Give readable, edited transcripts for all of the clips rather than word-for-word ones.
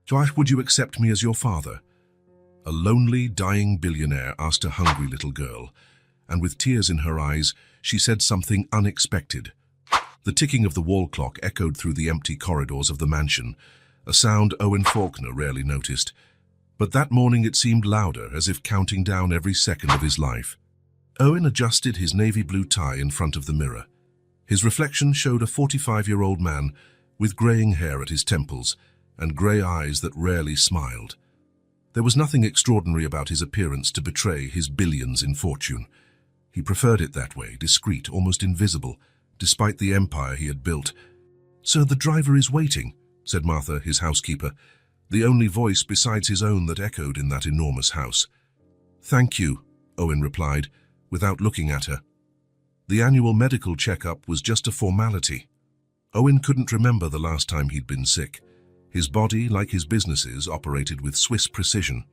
Josh, would you accept me as your father? A lonely, dying billionaire asked a hungry little girl, and with tears in her eyes, she said something unexpected. The ticking of the wall clock echoed through the empty corridors of the mansion, a sound Owen Faulkner rarely noticed. But that morning it seemed louder, as if counting down every second of his life. Owen adjusted his navy blue tie in front of the mirror. His reflection showed a 45-year-old man with graying hair at his temples and grey eyes that rarely smiled. There was nothing extraordinary about his appearance to betray his billions in fortune. He preferred it that way, discreet, almost invisible, despite the empire he had built. "Sir, the driver is waiting," said Martha, his housekeeper, the only voice besides his own that echoed in that enormous house. "Thank you," Owen replied, without looking at her. The annual medical checkup was just a formality. Owen couldn't remember the last time he'd been sick. His body, like his businesses, operated with Swiss precision.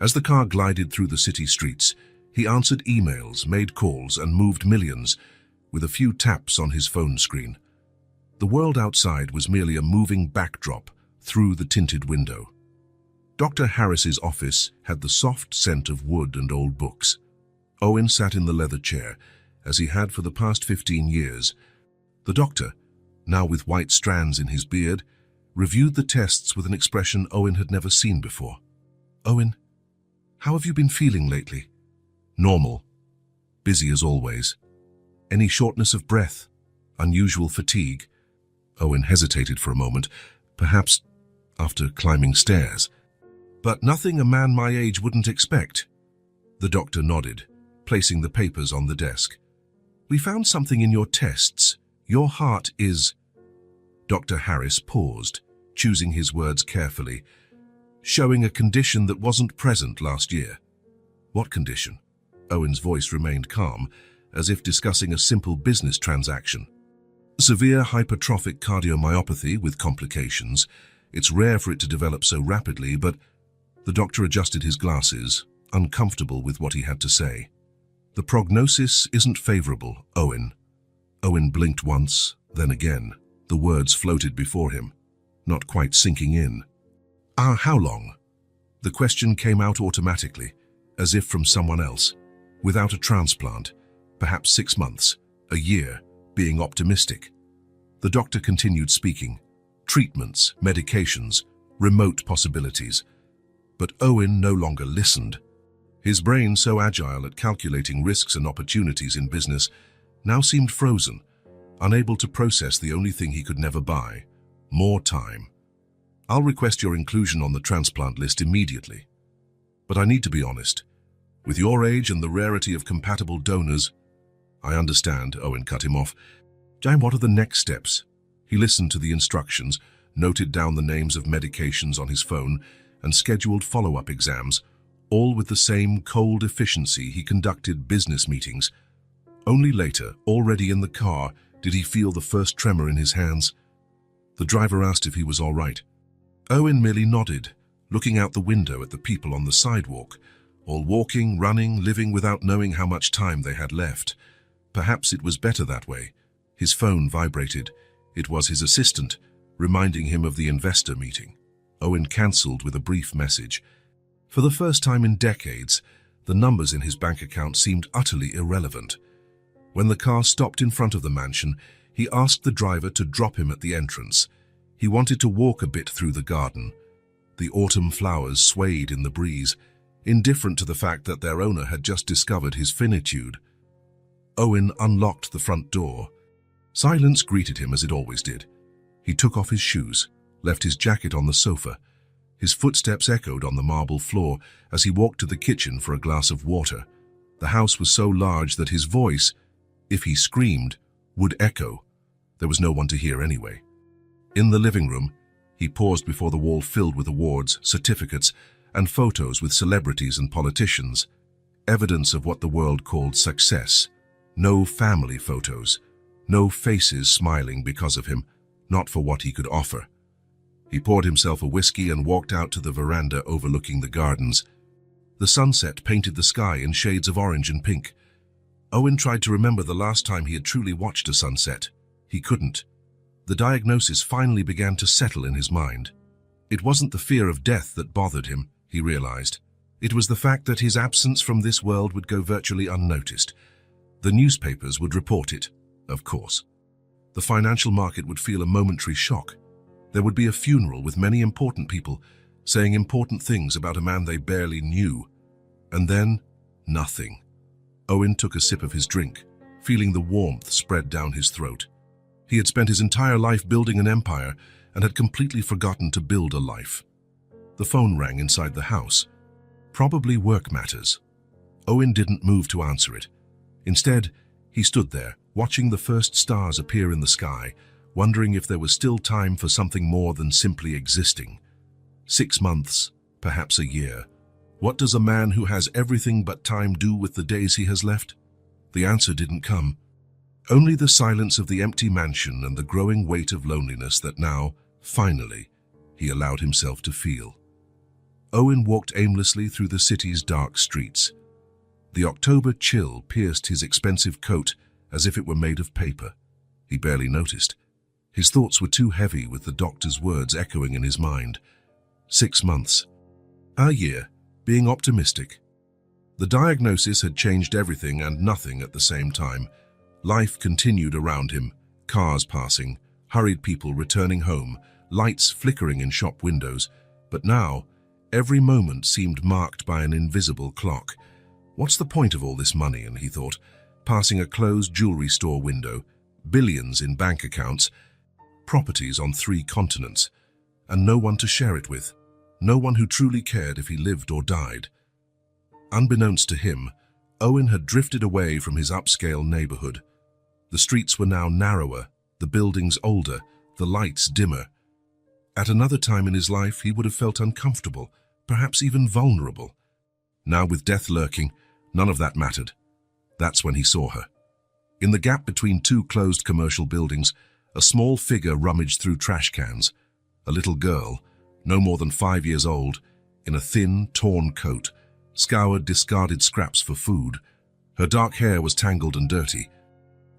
As the car glided through the city streets, he answered emails, made calls, and moved millions, with a few taps on his phone screen. The world outside was merely a moving backdrop through the tinted window. Dr. Harris's office had the soft scent of wood and old books. Owen sat in the leather chair, as he had for the past 15 years. The doctor, now with white strands in his beard, reviewed the tests with an expression Owen had never seen before. "Owen, how have you been feeling lately?" "Normal. Busy as always." "Any shortness of breath? Unusual fatigue?" Owen hesitated for a moment, perhaps after climbing stairs. "But nothing a man my age wouldn't expect." The doctor nodded, placing the papers on the desk. "We found something in your tests. Your heart is—" Dr. Harris paused, choosing his words carefully, "showing a condition that wasn't present last year." "What condition?" Owen's voice remained calm, as if discussing a simple business transaction. "Severe hypertrophic cardiomyopathy with complications. It's rare for it to develop so rapidly, but—" The doctor adjusted his glasses, uncomfortable with what he had to say. "The prognosis isn't favorable, Owen." Owen blinked once, then again. The words floated before him, not quite sinking in. How long?" The question came out automatically, as if from someone else. "Without a transplant, perhaps 6 months, a year, being optimistic." The doctor continued speaking. Treatments, medications, remote possibilities. But Owen no longer listened. His brain, so agile at calculating risks and opportunities in business, now seemed frozen, unable to process the only thing he could never buy: more time. "I'll request your inclusion on the transplant list immediately. But I need to be honest. With your age and the rarity of compatible donors—" "I understand," Owen cut him off. "Jane, what are the next steps?" He listened to the instructions, noted down the names of medications on his phone, and scheduled follow-up exams, all with the same cold efficiency he conducted business meetings. Only later, already in the car, did he feel the first tremor in his hands. The driver asked if he was all right. Owen merely nodded, looking out the window at the people on the sidewalk, all walking, running, living without knowing how much time they had left. Perhaps it was better that way. His phone vibrated. It was his assistant, reminding him of the investor meeting. Owen cancelled with a brief message. For the first time in decades, the numbers in his bank account seemed utterly irrelevant. When the car stopped in front of the mansion, he asked the driver to drop him at the entrance. He wanted to walk a bit through the garden. The autumn flowers swayed in the breeze, indifferent to the fact that their owner had just discovered his finitude. Owen unlocked the front door. Silence greeted him as it always did. He took off his shoes, left his jacket on the sofa. His footsteps echoed on the marble floor as he walked to the kitchen for a glass of water. The house was so large that his voice, if he screamed, would echo. There was no one to hear anyway. In the living room, he paused before the wall filled with awards, certificates, and photos with celebrities and politicians. Evidence of what the world called success. No family photos. No faces smiling because of him, not for what he could offer. He poured himself a whiskey and walked out to the veranda overlooking the gardens. The sunset painted the sky in shades of orange and pink. Owen tried to remember the last time he had truly watched a sunset. He couldn't. The diagnosis finally began to settle in his mind. It wasn't the fear of death that bothered him, he realized. It was the fact that his absence from this world would go virtually unnoticed. The newspapers would report it, of course. The financial market would feel a momentary shock. There would be a funeral with many important people saying important things about a man they barely knew. And then, nothing. Owen took a sip of his drink, feeling the warmth spread down his throat. He had spent his entire life building an empire and had completely forgotten to build a life. The phone rang inside the house. Probably work matters. Owen didn't move to answer it. Instead, he stood there, watching the first stars appear in the sky, wondering if there was still time for something more than simply existing. 6 months, perhaps a year. What does a man who has everything but time do with the days he has left? The answer didn't come. Only the silence of the empty mansion and the growing weight of loneliness that now, finally, he allowed himself to feel. Owen walked aimlessly through the city's dark streets. The October chill pierced his expensive coat as if it were made of paper. He barely noticed. His thoughts were too heavy with the doctor's words echoing in his mind. 6 months. A year. Being optimistic. The diagnosis had changed everything and nothing at the same time. Life continued around him, cars passing, hurried people returning home, lights flickering in shop windows. But now, every moment seemed marked by an invisible clock. What's the point of all this money, and he thought, passing a closed jewelry store window, billions in bank accounts, properties on 3 continents, and no one to share it with, no one who truly cared if he lived or died. Unbeknownst to him, Owen had drifted away from his upscale neighborhood. The streets were now narrower, the buildings older, the lights dimmer. At another time in his life, he would have felt uncomfortable, perhaps even vulnerable. Now, with death lurking, none of that mattered. That's when he saw her. In the gap between 2 closed commercial buildings, a small figure rummaged through trash cans. A little girl, no more than 5 years old, in a thin, torn coat, scoured discarded scraps for food. Her dark hair was tangled and dirty.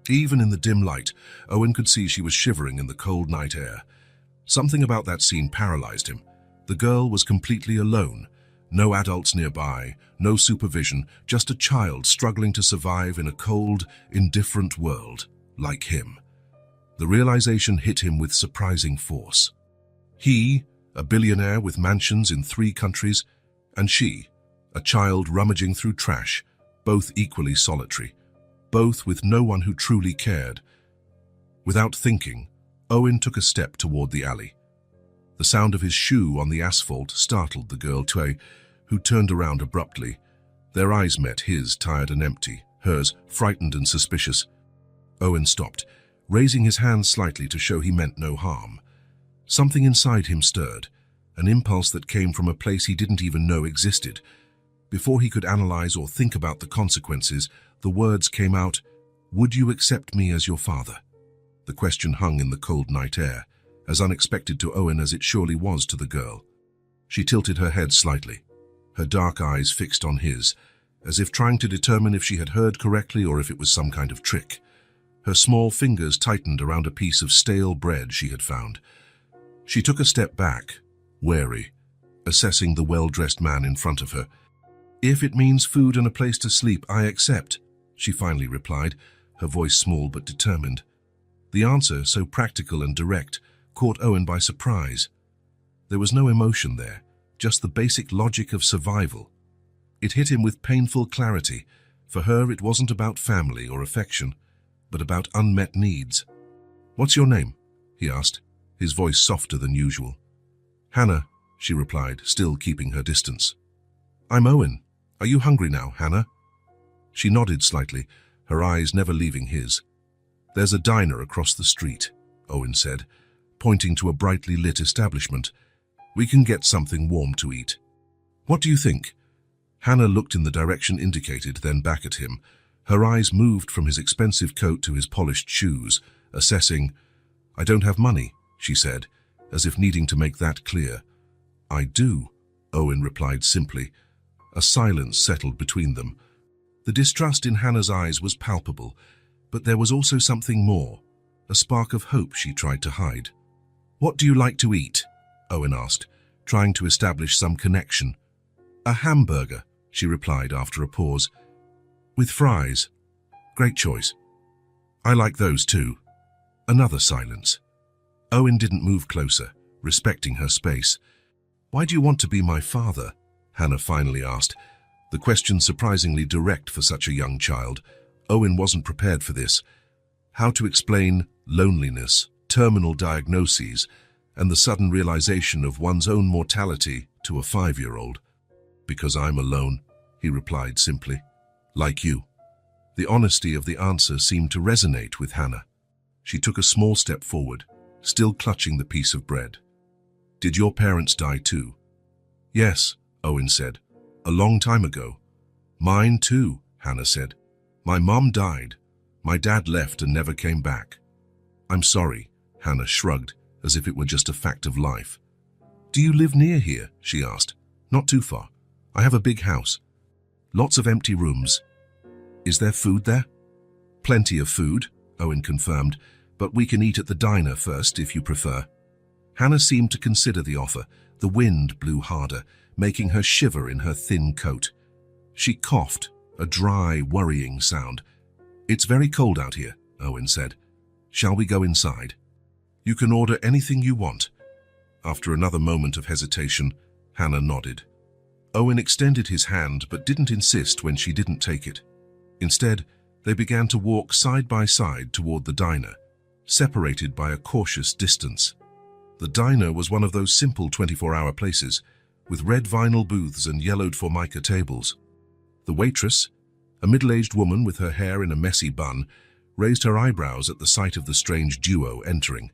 Even in the dim light, Owen could see she was shivering in the cold night air. Something about that scene paralyzed him. The girl was completely alone. No adults nearby, no supervision, just a child struggling to survive in a cold, indifferent world, like him. The realization hit him with surprising force. He, a billionaire with mansions in 3 countries, and she, a child rummaging through trash, both equally solitary, both with no one who truly cared. Without thinking, Owen took a step toward the alley. The sound of his shoe on the asphalt startled the girl, who turned around abruptly. Their eyes met, his tired and empty, hers frightened and suspicious. Owen stopped, raising his hand slightly to show he meant no harm. Something inside him stirred, an impulse that came from a place he didn't even know existed. Before he could analyze or think about the consequences, the words came out, "Would you accept me as your father?" The question hung in the cold night air, as unexpected to Owen as it surely was to the girl. She tilted her head slightly, her dark eyes fixed on his, as if trying to determine if she had heard correctly or if it was some kind of trick. Her small fingers tightened around a piece of stale bread she had found. She took a step back, wary, assessing the well-dressed man in front of her. "If it means food and a place to sleep, I accept," she finally replied, her voice small but determined. The answer, so practical and direct, caught Owen by surprise. There was no emotion there, just the basic logic of survival. It hit him with painful clarity. For her, it wasn't about family or affection, but about unmet needs. "What's your name?" he asked, his voice softer than usual. "Hannah," she replied, still keeping her distance. "I'm Owen. Are you hungry now, Hannah?" She nodded slightly, her eyes never leaving his. "There's a diner across the street," Owen said, pointing to a brightly lit establishment. "We can get something warm to eat. What do you think?" Hannah looked in the direction indicated, then back at him. Her eyes moved from his expensive coat to his polished shoes, assessing. "I don't have money," she said, as if needing to make that clear. "I do," Owen replied simply. A silence settled between them. The distrust in Hannah's eyes was palpable, but there was also something more, a spark of hope she tried to hide. "What do you like to eat?" Owen asked, trying to establish some connection. "A hamburger," she replied after a pause. "With fries. Great choice. I like those too." Another silence. Owen didn't move closer, respecting her space. "Why do you want to be my father?" Hannah finally asked, the question surprisingly direct for such a young child. Owen wasn't prepared for this. How to explain loneliness, terminal diagnoses, and the sudden realization of one's own mortality to a 5-year-old? "Because I'm alone," he replied simply. "Like you." The honesty of the answer seemed to resonate with Hannah. She took a small step forward, still clutching the piece of bread. "Did your parents die too?" "Yes," Owen said. "A long time ago." "Mine too," Hannah said. "My mom died. My dad left and never came back." "I'm sorry," Hannah shrugged, as if it were just a fact of life. "Do you live near here?" she asked. "Not too far. I have a big house. Lots of empty rooms." "Is there food there?" "Plenty of food," Owen confirmed, "but we can eat at the diner first if you prefer." Hannah seemed to consider the offer. The wind blew harder, making her shiver in her thin coat. She coughed, a dry, worrying sound. "It's very cold out here," Owen said. "Shall we go inside?" "You can order anything you want." After another moment of hesitation, Hannah nodded. Owen extended his hand but didn't insist when she didn't take it. Instead, they began to walk side by side toward the diner, separated by a cautious distance. The diner was one of those simple 24-hour places, with red vinyl booths and yellowed formica tables. The waitress, a middle-aged woman with her hair in a messy bun, raised her eyebrows at the sight of the strange duo entering.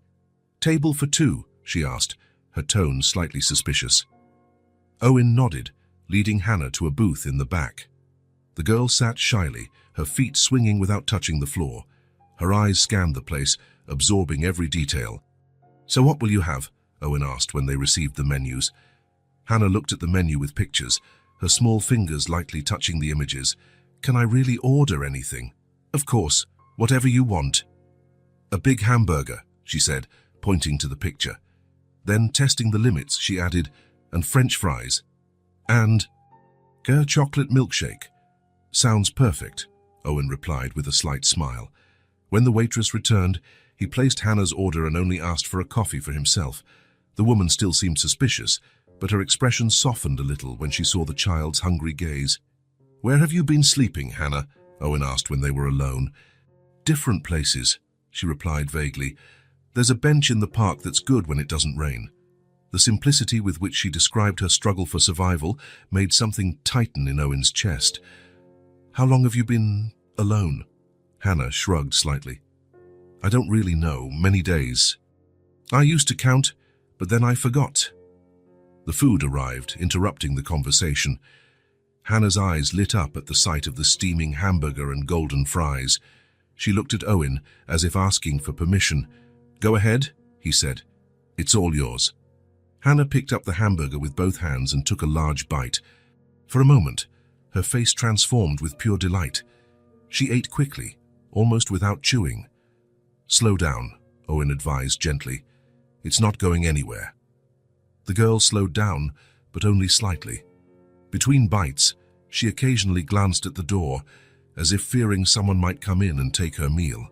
"Table for two?" she asked, her tone slightly suspicious. Owen nodded, leading Hannah to a booth in the back. The girl sat shyly, her feet swinging without touching the floor. Her eyes scanned the place, absorbing every detail. "So what will you have?" Owen asked when they received the menus. Hannah looked at the menu with pictures, her small fingers lightly touching the images. "Can I really order anything?" "Of course, whatever you want." "A big hamburger," she said, pointing to the picture. Then, testing the limits, she added, "and French fries. And a chocolate milkshake." "Sounds perfect," Owen replied with a slight smile. When the waitress returned, he placed Hannah's order and only asked for a coffee for himself. The woman still seemed suspicious, but her expression softened a little when she saw the child's hungry gaze. "Where have you been sleeping, Hannah?" Owen asked when they were alone. "Different places," she replied vaguely. "There's a bench in the park that's good when it doesn't rain." The simplicity with which she described her struggle for survival made something tighten in Owen's chest. "How long have you been alone?" Hannah shrugged slightly. "I don't really know. Many days. I used to count, but then I forgot." The food arrived, interrupting the conversation. Hannah's eyes lit up at the sight of the steaming hamburger and golden fries. She looked at Owen as if asking for permission. "Go ahead," he said. "It's all yours." Hannah picked up the hamburger with both hands and took a large bite. For a moment, her face transformed with pure delight. She ate quickly, almost without chewing. "Slow down," Owen advised gently. "It's not going anywhere." The girl slowed down, but only slightly. Between bites, she occasionally glanced at the door, as if fearing someone might come in and take her meal.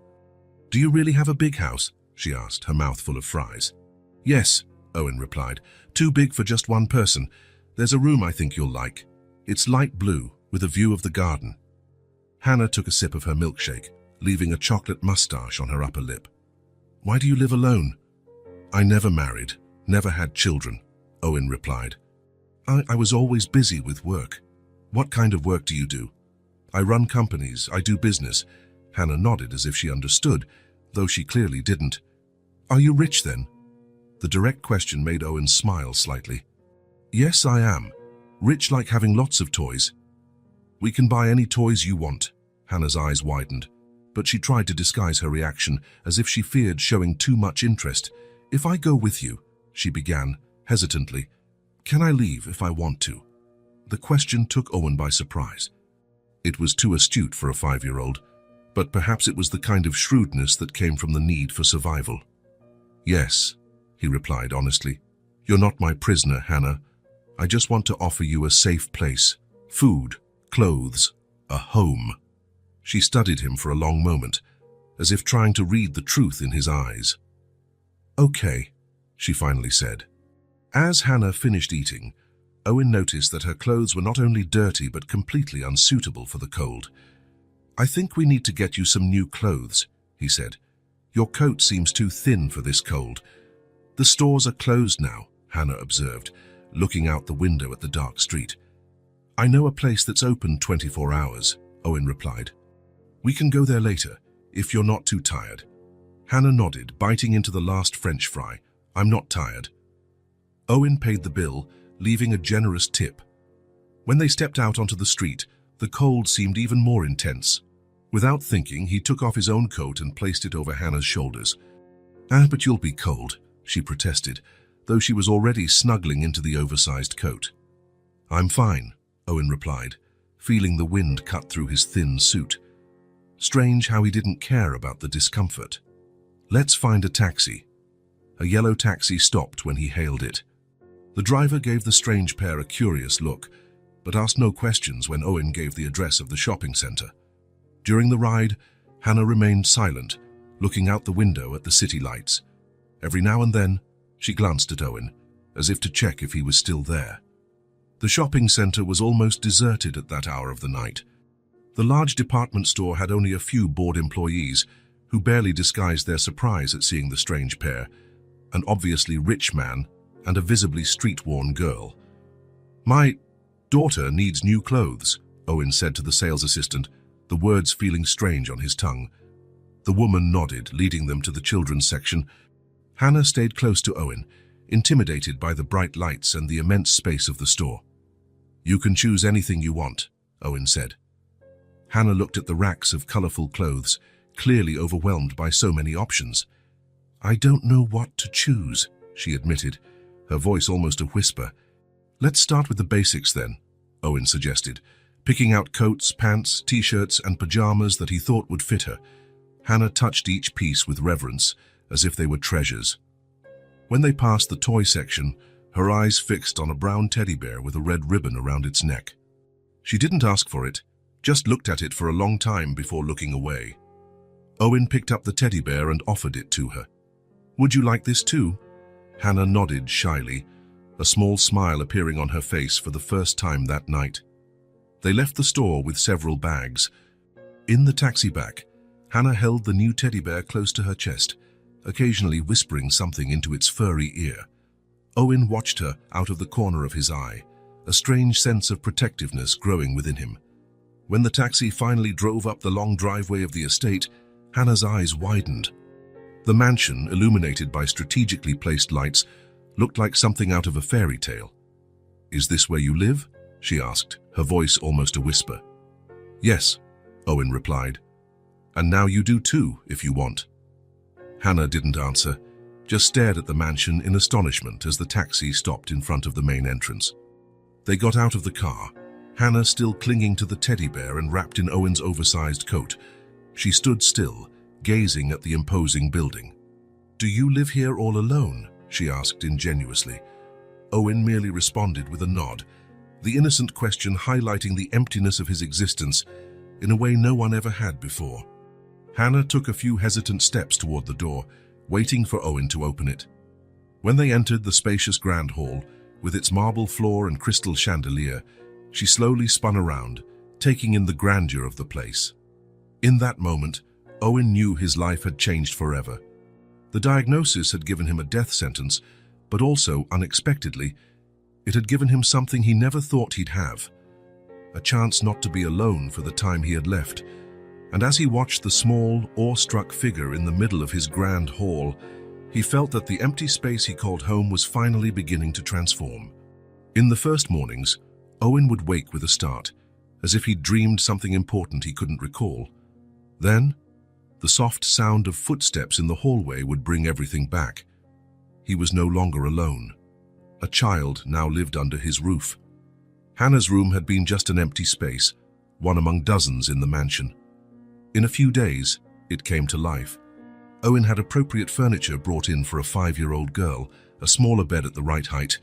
"Do you really have a big house?" she asked, her mouth full of fries. "Yes," Owen replied. "Too big for just one person. There's a room I think you'll like. It's light blue, with a view of the garden." Hannah took a sip of her milkshake, leaving a chocolate mustache on her upper lip. "Why do you live alone?" "I never married, never had children," Owen replied. I was always busy with work." "What kind of work do you do?" "I run companies, I do business." Hannah nodded as if she understood, though she clearly didn't. "Are you rich then?" The direct question made Owen smile slightly. "Yes, I am. Rich like having lots of toys." "We can buy any toys you want." Hannah's eyes widened, but she tried to disguise her reaction as if she feared showing too much interest. "If I go with you," she began, hesitantly, "can I leave if I want to?" The question took Owen by surprise. It was too astute for a 5-year-old, but perhaps it was the kind of shrewdness that came from the need for survival. "Yes," he replied honestly. You're not my prisoner, Hannah. I just want to offer you a safe place, food, clothes, a home. She studied him for a long moment, as if trying to read the truth in his eyes. Okay, she finally said. As Hannah finished eating, Owen noticed that her clothes were not only dirty but completely unsuitable for the cold. I think we need to get you some new clothes, he said. Your coat seems too thin for this cold. The stores are closed now, Hannah observed, looking out the window at the dark street. I know a place that's open 24 hours, Owen replied. We can go there later, if you're not too tired. Hannah nodded, biting into the last French fry. I'm not tired. Owen paid the bill, leaving a generous tip. When they stepped out onto the street, the cold seemed even more intense. Without thinking, he took off his own coat and placed it over Hannah's shoulders. But you'll be cold, she protested, though she was already snuggling into the oversized coat. I'm fine, Owen replied, feeling the wind cut through his thin suit. Strange how he didn't care about the discomfort. Let's find a taxi. A yellow taxi stopped when he hailed it. The driver gave the strange pair a curious look, but asked no questions when Owen gave the address of the shopping center. During the ride, Hannah remained silent, looking out the window at the city lights. Every now and then, she glanced at Owen, as if to check if he was still there. The shopping center was almost deserted at that hour of the night. The large department store had only a few bored employees, who barely disguised their surprise at seeing the strange pair, an obviously rich man and a visibly street-worn girl. My daughter needs new clothes, Owen said to the sales assistant, the words feeling strange on his tongue. The woman nodded, leading them to the children's section. Hannah stayed close to Owen, intimidated by the bright lights and the immense space of the store. You can choose anything you want, Owen said. Hannah looked at the racks of colorful clothes, clearly overwhelmed by so many options. I don't know what to choose, she admitted, her voice almost a whisper. Let's start with the basics then, Owen suggested, picking out coats, pants, t-shirts and pajamas that he thought would fit her. Hannah touched each piece with reverence, as if they were treasures. When they passed the toy section, her eyes fixed on a brown teddy bear with a red ribbon around its neck. She didn't ask for it, just looked at it for a long time before looking away. Owen picked up the teddy bear and offered it to her. Would you like this too? Hannah nodded shyly, a small smile appearing on her face for the first time that night. They left the store with several bags. In the taxi back, Hannah held the new teddy bear close to her chest, occasionally whispering something into its furry ear. Owen watched her out of the corner of his eye, a strange sense of protectiveness growing within him. When the taxi finally drove up the long driveway of the estate, Hannah's eyes widened. The mansion, illuminated by strategically placed lights, looked like something out of a fairy tale. Is this where you live? She asked, her voice almost a whisper. Yes, Owen replied. And now you do too, if you want. Hannah didn't answer, just stared at the mansion in astonishment as the taxi stopped in front of the main entrance. They got out of the car, Hannah still clinging to the teddy bear and wrapped in Owen's oversized coat. She stood still, gazing at the imposing building. Do you live here all alone? She asked ingenuously. Owen merely responded with a nod, the innocent question highlighting the emptiness of his existence in a way no one ever had before. Hannah took a few hesitant steps toward the door, waiting for Owen to open it. When they entered the spacious grand hall, with its marble floor and crystal chandelier, she slowly spun around, taking in the grandeur of the place. In that moment, Owen knew his life had changed forever. The diagnosis had given him a death sentence, but also, unexpectedly, it had given him something he never thought he'd have, a chance not to be alone for the time he had left. And as he watched the small, awestruck figure in the middle of his grand hall, he felt that the empty space he called home was finally beginning to transform. In the first mornings, Owen would wake with a start, as if he'd dreamed something important he couldn't recall. Then, the soft sound of footsteps in the hallway would bring everything back. He was no longer alone. A child now lived under his roof. Hannah's room had been just an empty space, one among dozens in the mansion. In a few days, it came to life. Owen had appropriate furniture brought in for a 5-year-old girl, a smaller bed at the right height,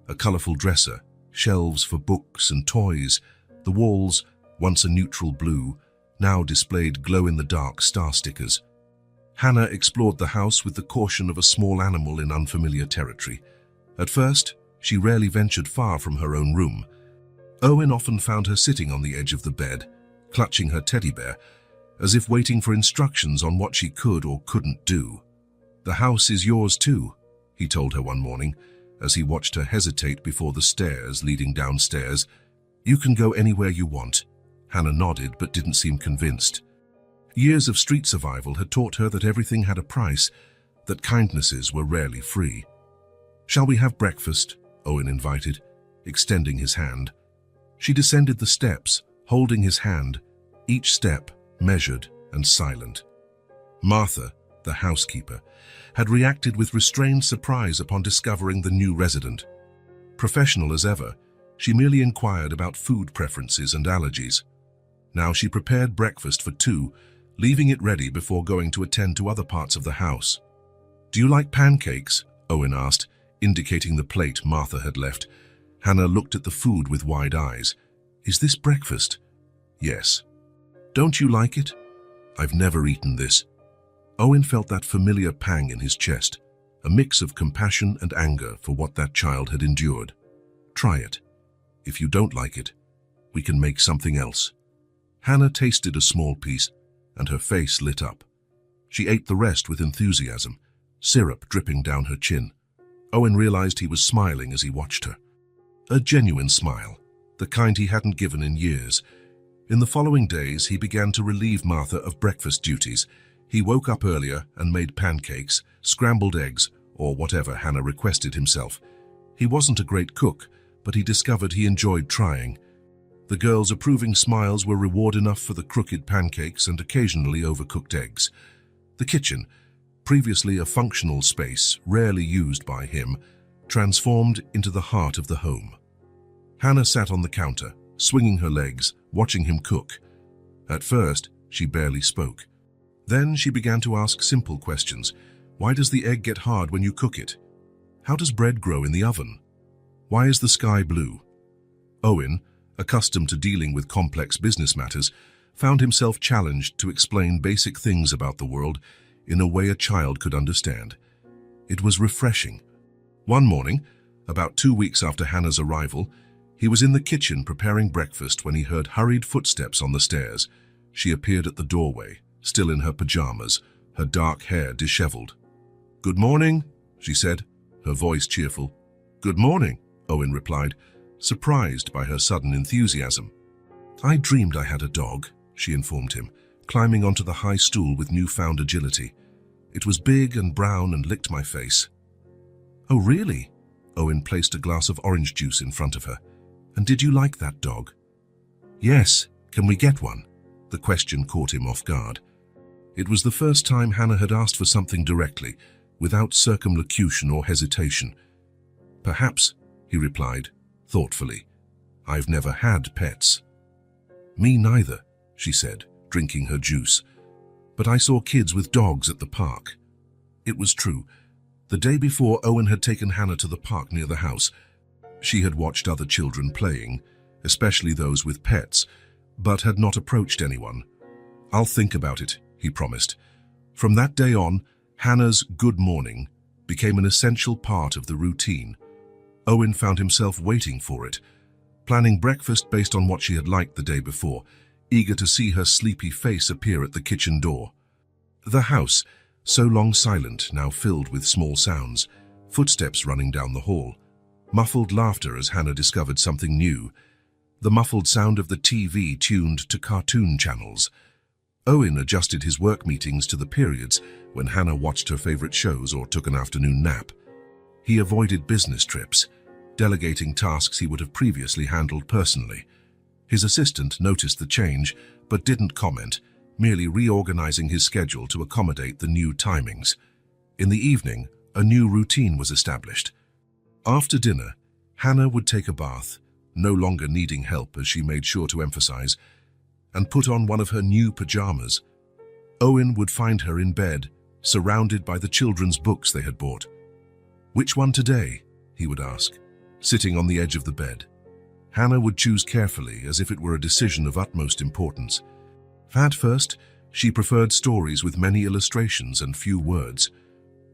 a colourful dresser, shelves for books and toys. The walls, once a neutral blue, now displayed glow-in-the-dark star stickers. Hannah explored the house with the caution of a small animal in unfamiliar territory. At first, she rarely ventured far from her own room. Owen often found her sitting on the edge of the bed, clutching her teddy bear, as if waiting for instructions on what she could or couldn't do. "The house is yours too," he told her one morning, as he watched her hesitate before the stairs leading downstairs. "You can go anywhere you want." Hannah nodded but didn't seem convinced. Years of street survival had taught her that everything had a price, that kindnesses were rarely free. "Shall we have breakfast?" Owen invited, extending his hand. She descended the steps, holding his hand, each step measured and silent. Martha, the housekeeper, had reacted with restrained surprise upon discovering the new resident. Professional as ever, she merely inquired about food preferences and allergies. Now she prepared breakfast for two, leaving it ready before going to attend to other parts of the house. "Do you like pancakes?" Owen asked, indicating the plate Martha had left. Hannah looked at the food with wide eyes. "Is this breakfast?" "Yes." "Don't you like it?" "I've never eaten this." Owen felt that familiar pang in his chest, a mix of compassion and anger for what that child had endured. "Try it. If you don't like it, we can make something else." Hannah tasted a small piece, and her face lit up. She ate the rest with enthusiasm, syrup dripping down her chin. Owen realized he was smiling as he watched her. A genuine smile, the kind he hadn't given in years. In the following days, he began to relieve Martha of breakfast duties. He woke up earlier and made pancakes, scrambled eggs, or whatever Hannah requested himself. He wasn't a great cook, but he discovered he enjoyed trying. The girls' approving smiles were reward enough for the crooked pancakes and occasionally overcooked eggs. The kitchen, previously a functional space rarely used by him, transformed into the heart of the home. Hannah sat on the counter, swinging her legs, watching him cook. At first, she barely spoke. Then she began to ask simple questions. Why does the egg get hard when you cook it? How does bread grow in the oven? Why is the sky blue? Owen, accustomed to dealing with complex business matters, found himself challenged to explain basic things about the world in a way a child could understand. It was refreshing. One morning, about 2 weeks after Hannah's arrival, he was in the kitchen preparing breakfast when he heard hurried footsteps on the stairs. She appeared at the doorway, still in her pajamas, her dark hair disheveled. "Good morning," she said, her voice cheerful. "Good morning," Owen replied, surprised by her sudden enthusiasm. "I dreamed I had a dog," she informed him, climbing onto the high stool with newfound agility. "It was big and brown and licked my face." "Oh, really?" Owen placed a glass of orange juice in front of her. "And did you like that dog?" "Yes. Can we get one?" The question caught him off guard. It was the first time Hannah had asked for something directly, without circumlocution or hesitation. "Perhaps," he replied, thoughtfully. "I've never had pets." "Me neither," she said, drinking her juice. "But I saw kids with dogs at the park." It was true. The day before, Owen had taken Hannah to the park near the house. She had watched other children playing, especially those with pets, but had not approached anyone. "I'll think about it," he promised. From that day on, Hannah's good morning became an essential part of the routine. Owen found himself waiting for it, planning breakfast based on what she had liked the day before, eager to see her sleepy face appear at the kitchen door. The house, so long silent, now filled with small sounds, footsteps running down the hall, muffled laughter as Hannah discovered something new, the muffled sound of the TV tuned to cartoon channels. Owen adjusted his work meetings to the periods when Hannah watched her favorite shows or took an afternoon nap. He avoided business trips, delegating tasks he would have previously handled personally. His assistant noticed the change, but didn't comment, merely reorganizing his schedule to accommodate the new timings. In the evening, a new routine was established. After dinner, Hannah would take a bath, no longer needing help as she made sure to emphasize, and put on one of her new pajamas. Owen would find her in bed, surrounded by the children's books they had bought. "Which one today?" he would ask, sitting on the edge of the bed. Hannah would choose carefully, as if it were a decision of utmost importance. At first, she preferred stories with many illustrations and few words.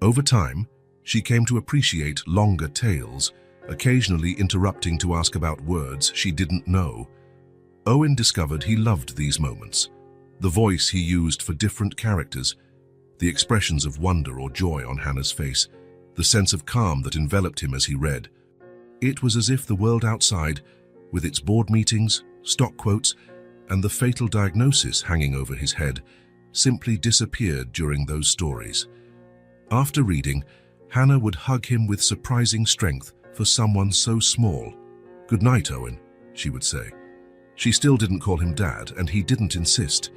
Over time, she came to appreciate longer tales, occasionally interrupting to ask about words she didn't know. Owen discovered he loved these moments. The voice he used for different characters, the expressions of wonder or joy on Hannah's face, the sense of calm that enveloped him as he read. It was as if the world outside, with its board meetings, stock quotes, and the fatal diagnosis hanging over his head, simply disappeared during those stories. After reading, Hannah would hug him with surprising strength for someone so small. "Good night, Owen," she would say. She still didn't call him Dad, and he didn't insist.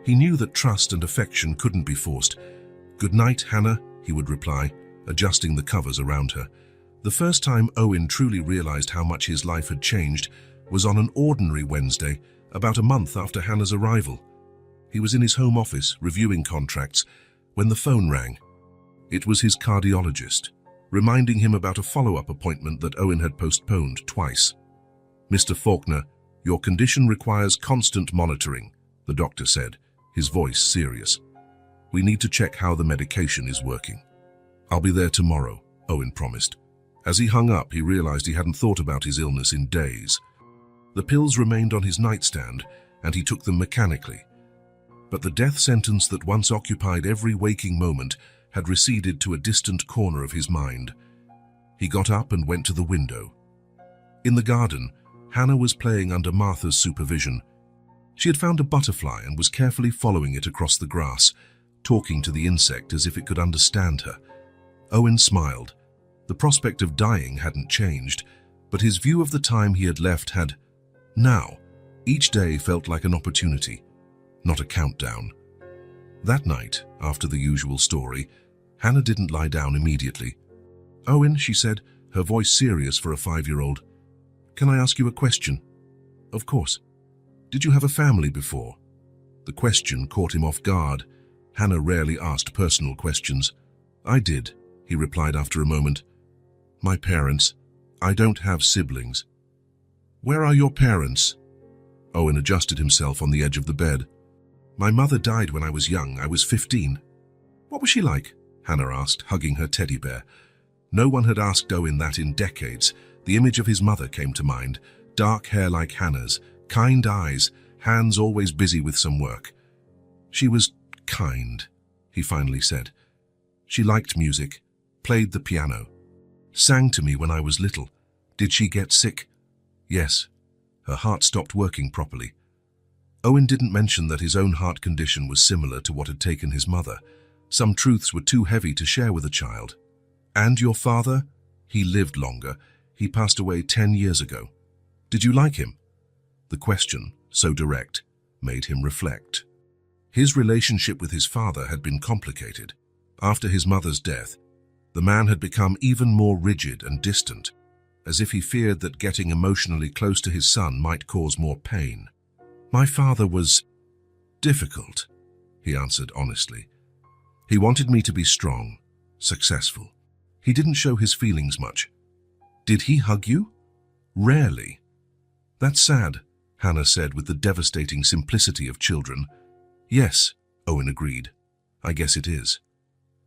He knew that trust and affection couldn't be forced. "Good night, Hannah," he would reply, adjusting the covers around her. The first time Owen truly realized how much his life had changed was on an ordinary Wednesday, about a month after Hannah's arrival. He was in his home office, reviewing contracts, when the phone rang. It was his cardiologist, reminding him about a follow-up appointment that Owen had postponed twice. "Mr. Faulkner, your condition requires constant monitoring," the doctor said, his voice serious. "We need to check how the medication is working." "I'll be there tomorrow," Owen promised. As he hung up, he realized he hadn't thought about his illness in days. The pills remained on his nightstand, and he took them mechanically. But the death sentence that once occupied every waking moment had receded to a distant corner of his mind. He got up and went to the window. In the garden, Hannah was playing under Martha's supervision. She had found a butterfly and was carefully following it across the grass, talking to the insect as if it could understand her. Owen smiled. The prospect of dying hadn't changed, but his view of the time he had left had. Now, each day felt like an opportunity, not a countdown. That night, after the usual story, Hannah didn't lie down immediately. "Owen," she said, her voice serious for a 5-year-old. "Can I ask you a question?" "Of course." "Did you have a family before?" The question caught him off guard. Hannah rarely asked personal questions. "I did," he replied after a moment. "My parents. I don't have siblings." "Where are your parents?" Owen adjusted himself on the edge of the bed. "My mother died when I was young. I was 15. "What was she like?" Hannah asked, hugging her teddy bear. No one had asked Owen that in decades. The image of his mother came to mind. Dark hair like Hannah's, kind eyes, hands always busy with some work. "She was kind," he finally said. "She liked music, played the piano, sang to me when I was little. Did she get sick?" "Yes." Her heart stopped working properly. Owen didn't mention that his own heart condition was similar to what had taken his mother. Some truths were too heavy to share with a child. "And your father?" "He lived longer. He passed away 10 years ago." "Did you like him?" The question, so direct, made him reflect. His relationship with his father had been complicated. After his mother's death, the man had become even more rigid and distant, as if he feared that getting emotionally close to his son might cause more pain. "My father was difficult," he answered honestly. "He wanted me to be strong, successful. He didn't show his feelings much." "Did he hug you?" "Rarely." "That's sad," Hannah said with the devastating simplicity of children. "Yes," Owen agreed. "I guess it is."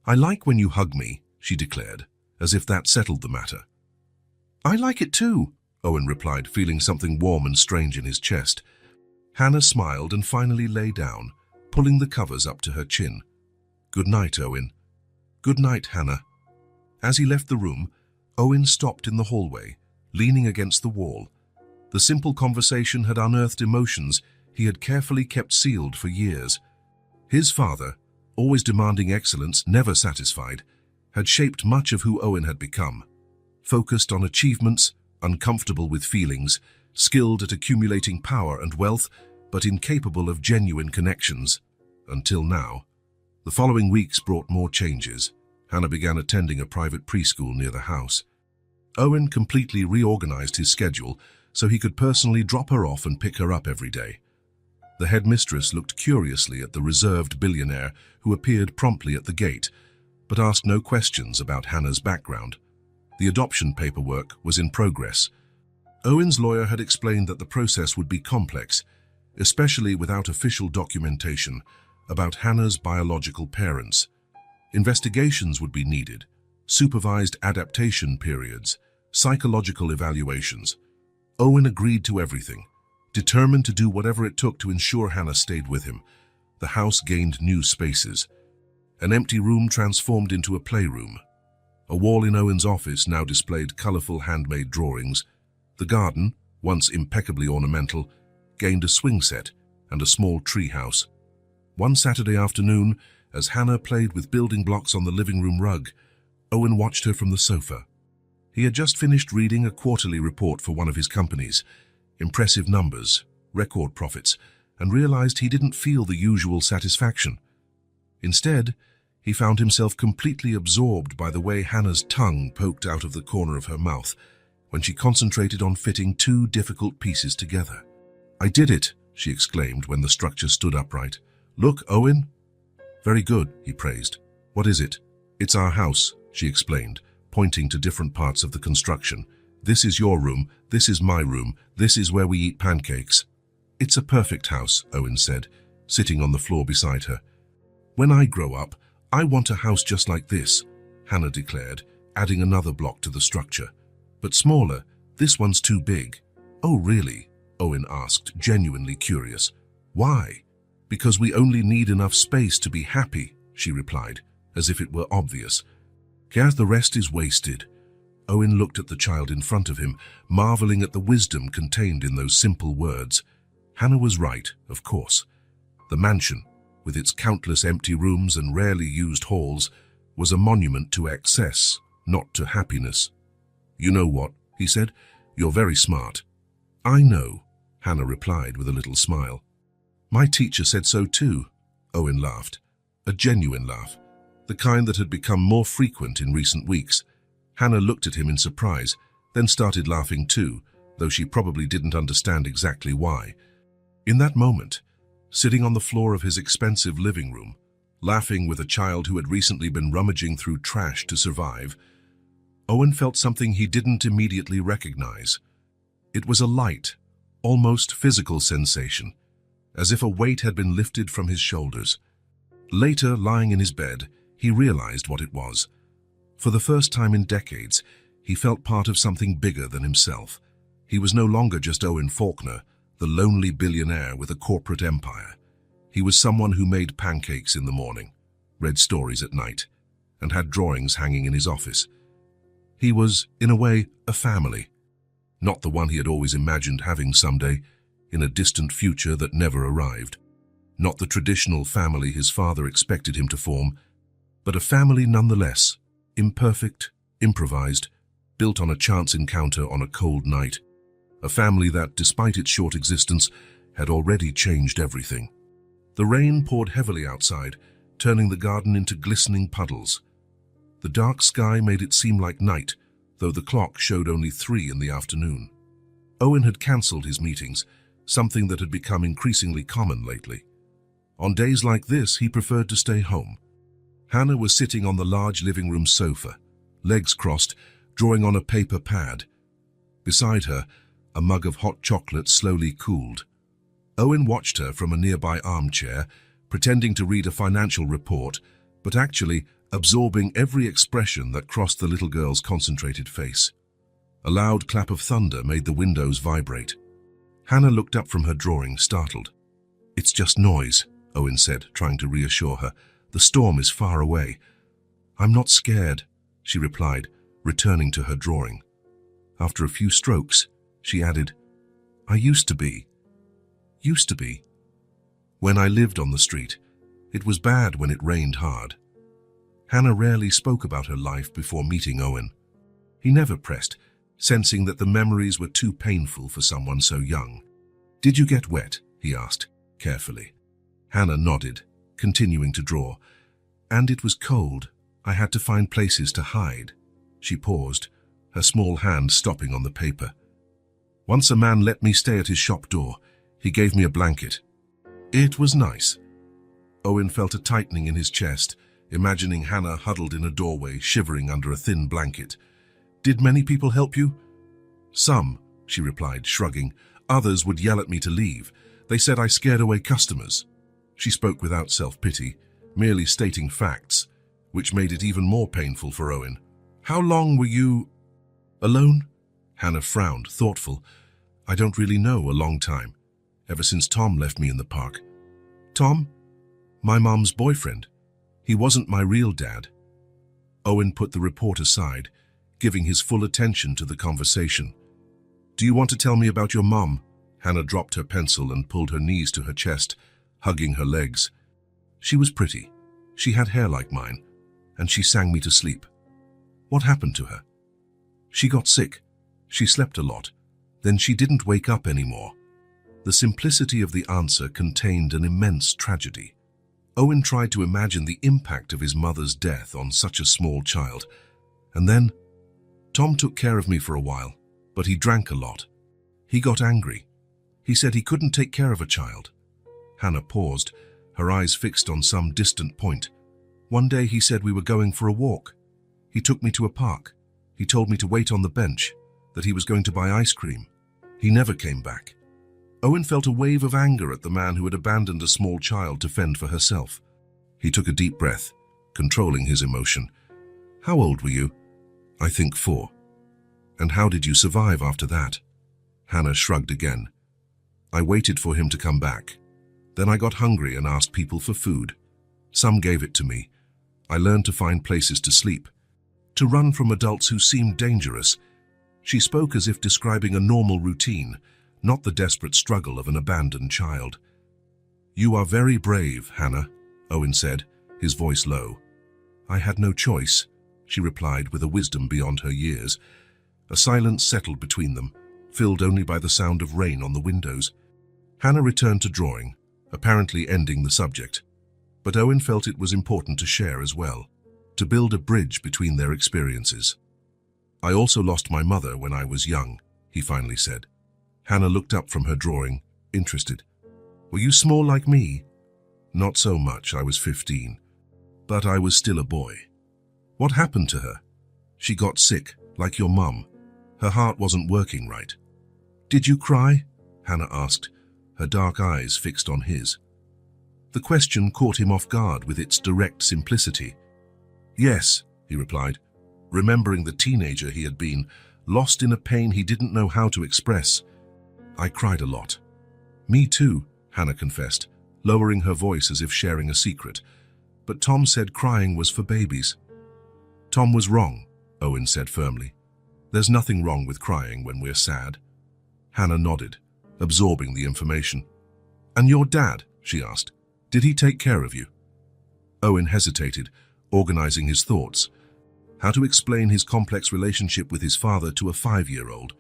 "I like when you hug me," she declared, as if that settled the matter. "I like it too," Owen replied, feeling something warm and strange in his chest. Hannah smiled and finally lay down, pulling the covers up to her chin. "Good night, Owen." "Good night, Hannah." As he left the room, Owen stopped in the hallway, leaning against the wall. The simple conversation had unearthed emotions he had carefully kept sealed for years. His father, always demanding excellence, never satisfied, had shaped much of who Owen had become. Focused on achievements, uncomfortable with feelings, skilled at accumulating power and wealth, but incapable of genuine connections. Until now. The following weeks brought more changes. Hannah began attending a private preschool near the house. Owen completely reorganized his schedule so he could personally drop her off and pick her up every day. The headmistress looked curiously at the reserved billionaire who appeared promptly at the gate, but asked no questions about Hannah's background. The adoption paperwork was in progress. Owen's lawyer had explained that the process would be complex, especially without official documentation about Hannah's biological parents. Investigations would be needed, supervised adaptation periods, psychological evaluations. Owen agreed to everything, determined to do whatever it took to ensure Hannah stayed with him. The house gained new spaces. An empty room transformed into a playroom. A wall in Owen's office now displayed colorful handmade drawings. The garden, once impeccably ornamental, gained a swing set and a small tree house. One Saturday afternoon, as Hannah played with building blocks on the living room rug, Owen watched her from the sofa. He had just finished reading a quarterly report for one of his companies. Impressive numbers, record profits, and realized he didn't feel the usual satisfaction. Instead, he found himself completely absorbed by the way Hannah's tongue poked out of the corner of her mouth when she concentrated on fitting two difficult pieces together. "I did it," she exclaimed when the structure stood upright. "Look, Owen." "Very good," he praised. "What is it?" "It's our house," she explained, pointing to different parts of the construction. "This is your room, this is my room, this is where we eat pancakes." "It's a perfect house," Owen said, sitting on the floor beside her. "When I grow up, I want a house just like this," Hannah declared, adding another block to the structure. "But smaller, this one's too big." "Oh, really?" Owen asked, genuinely curious. "Why?" "Because we only need enough space to be happy," she replied, as if it were obvious. "Guess the rest is wasted." Owen looked at the child in front of him, marveling at the wisdom contained in those simple words. Hannah was right, of course. The mansion, with its countless empty rooms and rarely used halls, was a monument to excess, not to happiness. "You know what?" he said. "You're very smart." "I know," Hannah replied with a little smile. "My teacher said so too," Owen laughed. A genuine laugh, the kind that had become more frequent in recent weeks. Hannah looked at him in surprise, then started laughing too, though she probably didn't understand exactly why. In that moment, sitting on the floor of his expensive living room, laughing with a child who had recently been rummaging through trash to survive, Owen felt something he didn't immediately recognize. It was a light, almost physical sensation, as if a weight had been lifted from his shoulders. Later, lying in his bed, he realized what it was. For the first time in decades, he felt part of something bigger than himself. He was no longer just Owen Faulkner, the lonely billionaire with a corporate empire. He was someone who made pancakes in the morning, read stories at night, and had drawings hanging in his office. He was, in a way, a family. Not the one he had always imagined having someday, in a distant future that never arrived. Not the traditional family his father expected him to form, but a family nonetheless, imperfect, improvised, built on a chance encounter on a cold night. A family that, despite its short existence, had already changed everything. The rain poured heavily outside, turning the garden into glistening puddles. The dark sky made it seem like night, though the clock showed only 3 in the afternoon. Owen had cancelled his meetings, something that had become increasingly common lately. On days like this, he preferred to stay home. Hannah was sitting on the large living room sofa, legs crossed, drawing on a paper pad. Beside her, a mug of hot chocolate slowly cooled. Owen watched her from a nearby armchair, pretending to read a financial report, but actually absorbing every expression that crossed the little girl's concentrated face. A loud clap of thunder made the windows vibrate. Hannah looked up from her drawing, startled. "It's just noise," Owen said, trying to reassure her. "The storm is far away." "I'm not scared," she replied, returning to her drawing. After a few strokes, she added, "I used to be. Used to be. When I lived on the street, it was bad when it rained hard." Hannah rarely spoke about her life before meeting Owen. He never pressed, sensing that the memories were too painful for someone so young. "Did you get wet?" he asked, carefully. Hannah nodded, continuing to draw. "And it was cold. I had to find places to hide." She paused, her small hand stopping on the paper. "Once a man let me stay at his shop door. He gave me a blanket. It was nice." Owen felt a tightening in his chest, imagining Hannah huddled in a doorway, shivering under a thin blanket. Did many people help you? Some, she replied, shrugging. Others would yell at me to leave. They said I scared away customers. She spoke without self-pity, merely stating facts, which made it even more painful for Owen. How long were you alone? Hannah frowned, thoughtful. I don't really know, a long time. Ever since Tom left me in the park. Tom? My mom's boyfriend. He wasn't my real dad. Owen put the report aside, giving his full attention to the conversation. Do you want to tell me about your mom? Hannah dropped her pencil and pulled her knees to her chest, hugging her legs. She was pretty. She had hair like mine, and she sang me to sleep. What happened to her? She got sick. She slept a lot. Then she didn't wake up anymore. The simplicity of the answer contained an immense tragedy. Owen tried to imagine the impact of his mother's death on such a small child. And then, Tom took care of me for a while, but he drank a lot. He got angry. He said he couldn't take care of a child. Hannah paused, her eyes fixed on some distant point. One day he said we were going for a walk. He took me to a park. He told me to wait on the bench, that he was going to buy ice cream. He never came back. Owen felt a wave of anger at the man who had abandoned a small child to fend for herself. He took a deep breath, controlling his emotion. How old were you? I think 4. And how did you survive after that? Hannah shrugged again. I waited for him to come back. Then I got hungry and asked people for food. Some gave it to me. I learned to find places to sleep, to run from adults who seemed dangerous. She spoke as if describing a normal routine, not the desperate struggle of an abandoned child. You are very brave, Hannah, Owen said, his voice low. I had no choice, she replied with a wisdom beyond her years. A silence settled between them, filled only by the sound of rain on the windows. Hannah returned to drawing, apparently ending the subject. But Owen felt it was important to share as well, to build a bridge between their experiences. I also lost my mother when I was young, he finally said. Hannah looked up from her drawing, interested. Were you small like me? Not so much, I was 15. But I was still a boy. What happened to her? She got sick, like your mum. Her heart wasn't working right. Did you cry? Hannah asked, her dark eyes fixed on his. The question caught him off guard with its direct simplicity. Yes, he replied, remembering the teenager he had been, lost in a pain he didn't know how to express. I cried a lot. Me too, Hannah confessed, lowering her voice as if sharing a secret. But Tom said crying was for babies. Tom was wrong, Owen said firmly. There's nothing wrong with crying when we're sad. Hannah nodded, absorbing the information. And your dad, she asked, did he take care of you? Owen hesitated, organizing his thoughts. How to explain his complex relationship with his father to a 5-year-old?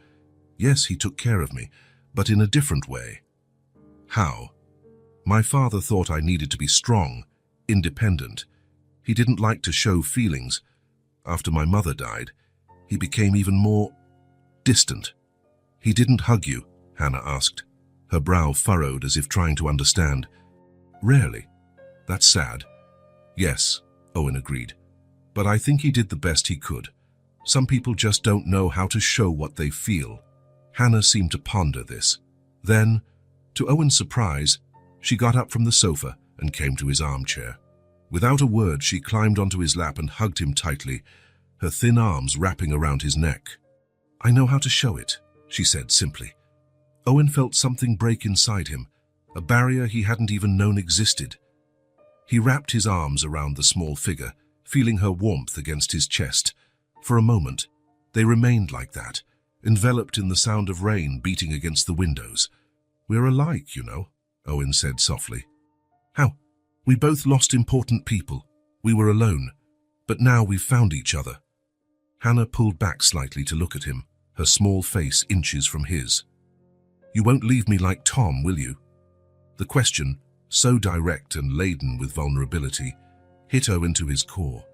Yes, he took care of me, but in a different way. How? My father thought I needed to be strong, independent. He didn't like to show feelings. After my mother died, he became even more distant. He didn't hug you, Hannah asked, her brow furrowed as if trying to understand. Rarely. That's sad. Yes, Owen agreed. But I think he did the best he could. Some people just don't know how to show what they feel. Hannah seemed to ponder this. Then, to Owen's surprise, she got up from the sofa and came to his armchair. Without a word, she climbed onto his lap and hugged him tightly, her thin arms wrapping around his neck. I know how to show it, she said simply. Owen felt something break inside him, a barrier he hadn't even known existed. He wrapped his arms around the small figure, feeling her warmth against his chest. For a moment, they remained like that, enveloped in the sound of rain beating against the windows. We're alike, you know, Owen said softly. How? We both lost important people. We were alone. But now we've found each other. Hannah pulled back slightly to look at him, her small face inches from his. You won't leave me like Tom, will you? The question, so direct and laden with vulnerability, hit Owen to his core.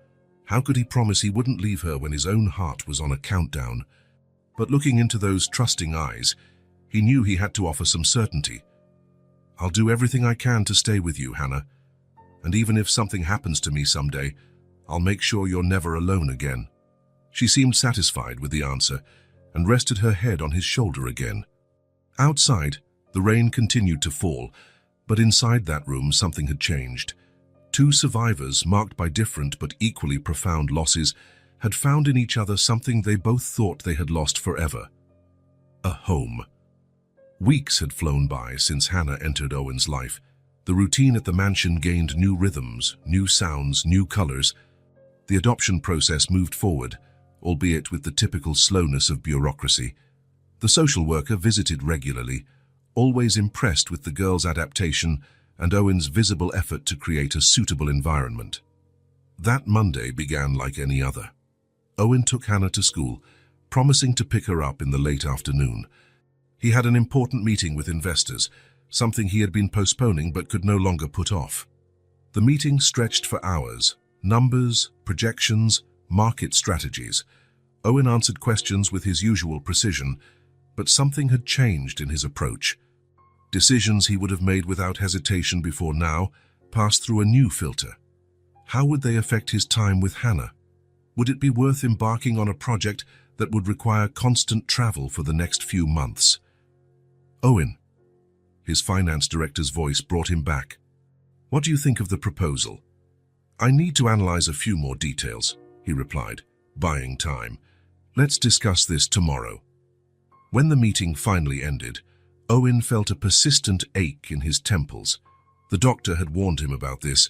How could he promise he wouldn't leave her when his own heart was on a countdown? But looking into those trusting eyes, he knew he had to offer some certainty. I'll do everything I can to stay with you, Hannah. And even if something happens to me someday, I'll make sure you're never alone again. She seemed satisfied with the answer and rested her head on his shoulder again. Outside, the rain continued to fall, but inside that room something had changed. Two survivors, marked by different but equally profound losses, had found in each other something they both thought they had lost forever: a home. Weeks had flown by since Hannah entered Owen's life. The routine at the mansion gained new rhythms, new sounds, new colors. The adoption process moved forward, albeit with the typical slowness of bureaucracy. The social worker visited regularly, always impressed with the girl's adaptation and Owen's visible effort to create a suitable environment. That Monday began like any other. Owen took Hannah to school, promising to pick her up in the late afternoon. He had an important meeting with investors, something he had been postponing but could no longer put off. The meeting stretched for hours. Numbers, projections, market strategies. Owen answered questions with his usual precision, but something had changed in his approach. Decisions he would have made without hesitation before now passed through a new filter. How would they affect his time with Hannah? Would it be worth embarking on a project that would require constant travel for the next few months? Owen. His finance director's voice brought him back. What do you think of the proposal? I need to analyze a few more details, he replied, buying time. Let's discuss this tomorrow. When the meeting finally ended, Owen felt a persistent ache in his temples. The doctor had warned him about this.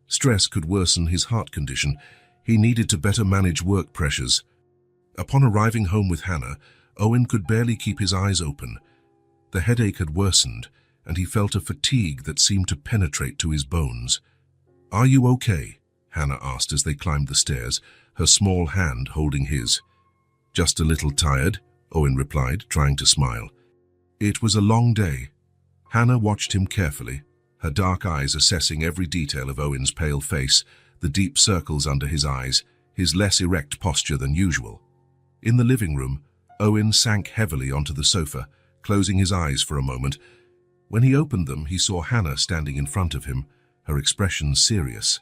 Stress could worsen his heart condition. He needed to better manage work pressures. Upon arriving home with Hannah, Owen could barely keep his eyes open. The headache had worsened, and he felt a fatigue that seemed to penetrate to his bones. Are you okay? Hannah asked as they climbed the stairs, her small hand holding his. Just a little tired, Owen replied, trying to smile. It was a long day. Hannah watched him carefully, her dark eyes assessing every detail of Owen's pale face, the deep circles under his eyes, his less erect posture than usual. In the living room, Owen sank heavily onto the sofa, closing his eyes for a moment. When he opened them, he saw Hannah standing in front of him, her expression serious.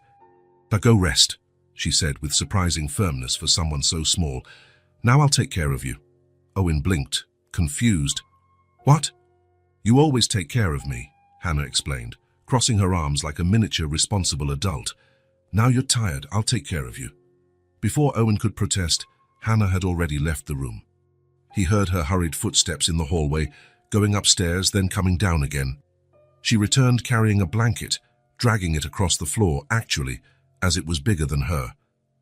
Now go rest, she said with surprising firmness for someone so small. Now I'll take care of you. Owen blinked, confused. What? You always take care of me, Hannah explained, crossing her arms like a miniature responsible adult. Now you're tired, I'll take care of you. Before Owen could protest, Hannah had already left the room. He heard her hurried footsteps in the hallway, going upstairs, then coming down again. She returned carrying a blanket, dragging it across the floor, actually, as it was bigger than her.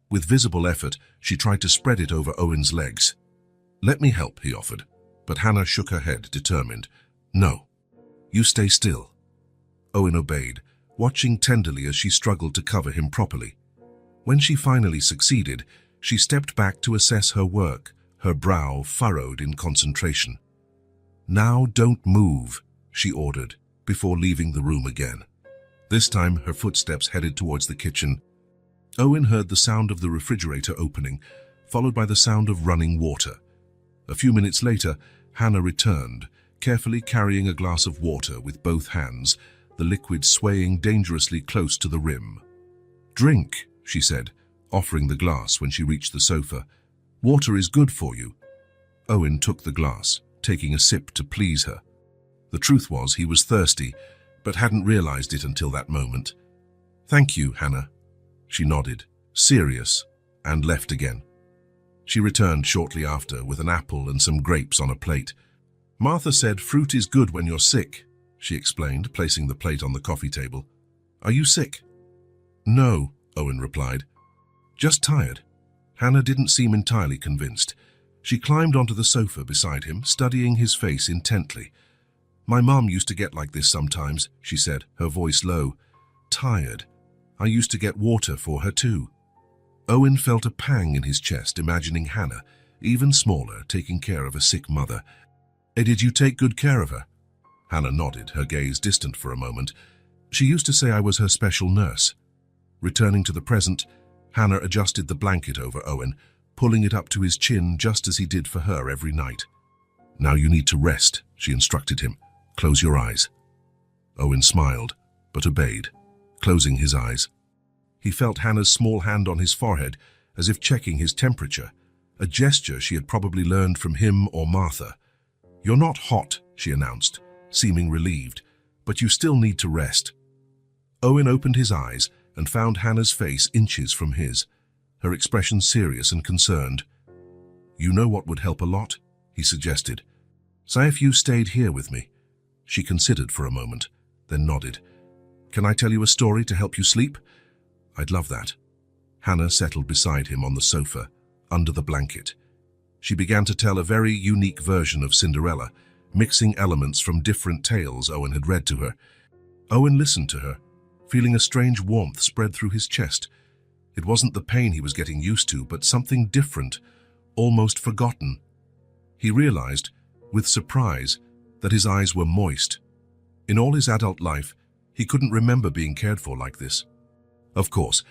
With visible effort, she tried to spread it over Owen's legs. Let me help, he offered, but Hannah shook her head, determined. No. You stay still. Owen obeyed, watching tenderly as she struggled to cover him properly. When she finally succeeded, she stepped back to assess her work, her brow furrowed in concentration. Now don't move, she ordered, before leaving the room again. This time her footsteps headed towards the kitchen. Owen heard the sound of the refrigerator opening, followed by the sound of running water. A few minutes later, Hannah returned, carefully carrying a glass of water with both hands, the liquid swaying dangerously close to the rim. Drink, she said, offering the glass when she reached the sofa. Water is good for you. Owen took the glass, taking a sip to please her. The truth was he was thirsty, but hadn't realized it until that moment. Thank you, Hannah. She nodded, serious, and left again. She returned shortly after with an apple and some grapes on a plate. Martha said fruit is good when you're sick, she explained, placing the plate on the coffee table. Are you sick? No, Owen replied. Just tired. Hannah didn't seem entirely convinced. She climbed onto the sofa beside him, studying his face intently. My mom used to get like this sometimes, she said, her voice low. Tired. I used to get water for her too. Owen felt a pang in his chest, imagining Hannah, even smaller, taking care of a sick mother. Did you take good care of her? Hannah nodded, her gaze distant for a moment. She used to say I was her special nurse. Returning to the present, Hannah adjusted the blanket over Owen, pulling it up to his chin just as he did for her every night. Now you need to rest, she instructed him. Close your eyes. Owen smiled, but obeyed, closing his eyes. He felt Hannah's small hand on his forehead, as if checking his temperature. a gesture she had probably learned from him or Martha. "You're not hot," she announced, seeming relieved, "but you still need to rest." Owen opened his eyes and found Hannah's face inches from his, her expression serious and concerned. "You know what would help a lot?" he suggested. "Say if you stayed here with me." She considered for a moment, then nodded. "Can I tell you a story to help you sleep?" "I'd love that." Hannah settled beside him on the sofa, under the blanket. She began to tell a very unique version of Cinderella, mixing elements from different tales Owen had read to her. Owen listened to her, feeling a strange warmth spread through his chest. It wasn't the pain he was getting used to, but something different, almost forgotten. He realized, with surprise, that his eyes were moist. In all his adult life, he couldn't remember being cared for like this. Of course,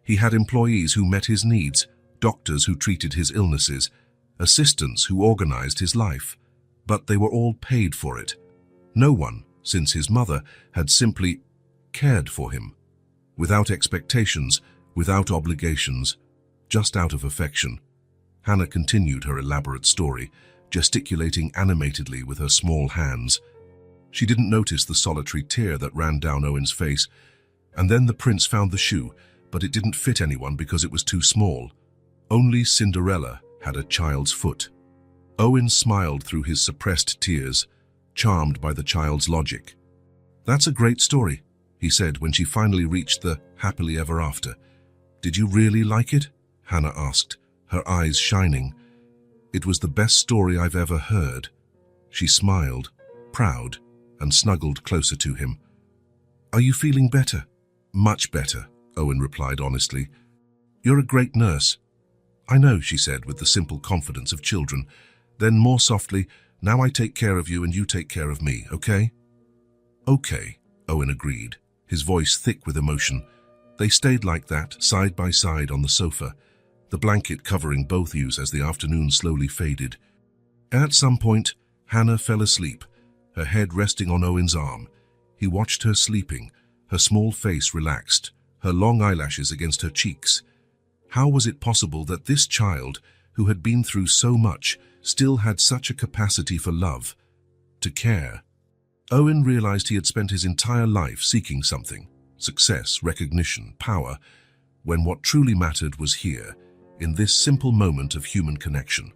he had employees who met his needs, doctors who treated his illnesses, assistants who organized his life, but they were all paid for it. No one, since his mother, had simply cared for him, without expectations, without obligations, just out of affection. Hannah continued her elaborate story, gesticulating animatedly with her small hands. She didn't notice the solitary tear that ran down Owen's face, and then the prince found the shoe, but it didn't fit anyone because it was too small. Only Cinderella had a child's foot. Owen smiled through his suppressed tears, charmed by the child's logic. "That's a great story," he said when she finally reached the happily ever after. "Did you really like it?" Hannah asked, her eyes shining. "It was the best story I've ever heard." She smiled, proud, and snuggled closer to him. "Are you feeling better?" "Much better," Owen replied honestly. "You're a great nurse." "I know," she said with the simple confidence of children. Then more softly, "Now I take care of you and you take care of me, okay?" "Okay," Owen agreed, his voice thick with emotion. They stayed like that, side by side on the sofa, the blanket covering both views as the afternoon slowly faded. At some point, Hannah fell asleep, her head resting on Owen's arm. He watched her sleeping, her small face relaxed, her long eyelashes against her cheeks. How was it possible that this child, who had been through so much, still had such a capacity for love, to care? Owen realized he had spent his entire life seeking something, success, recognition, power, when what truly mattered was here, in this simple moment of human connection.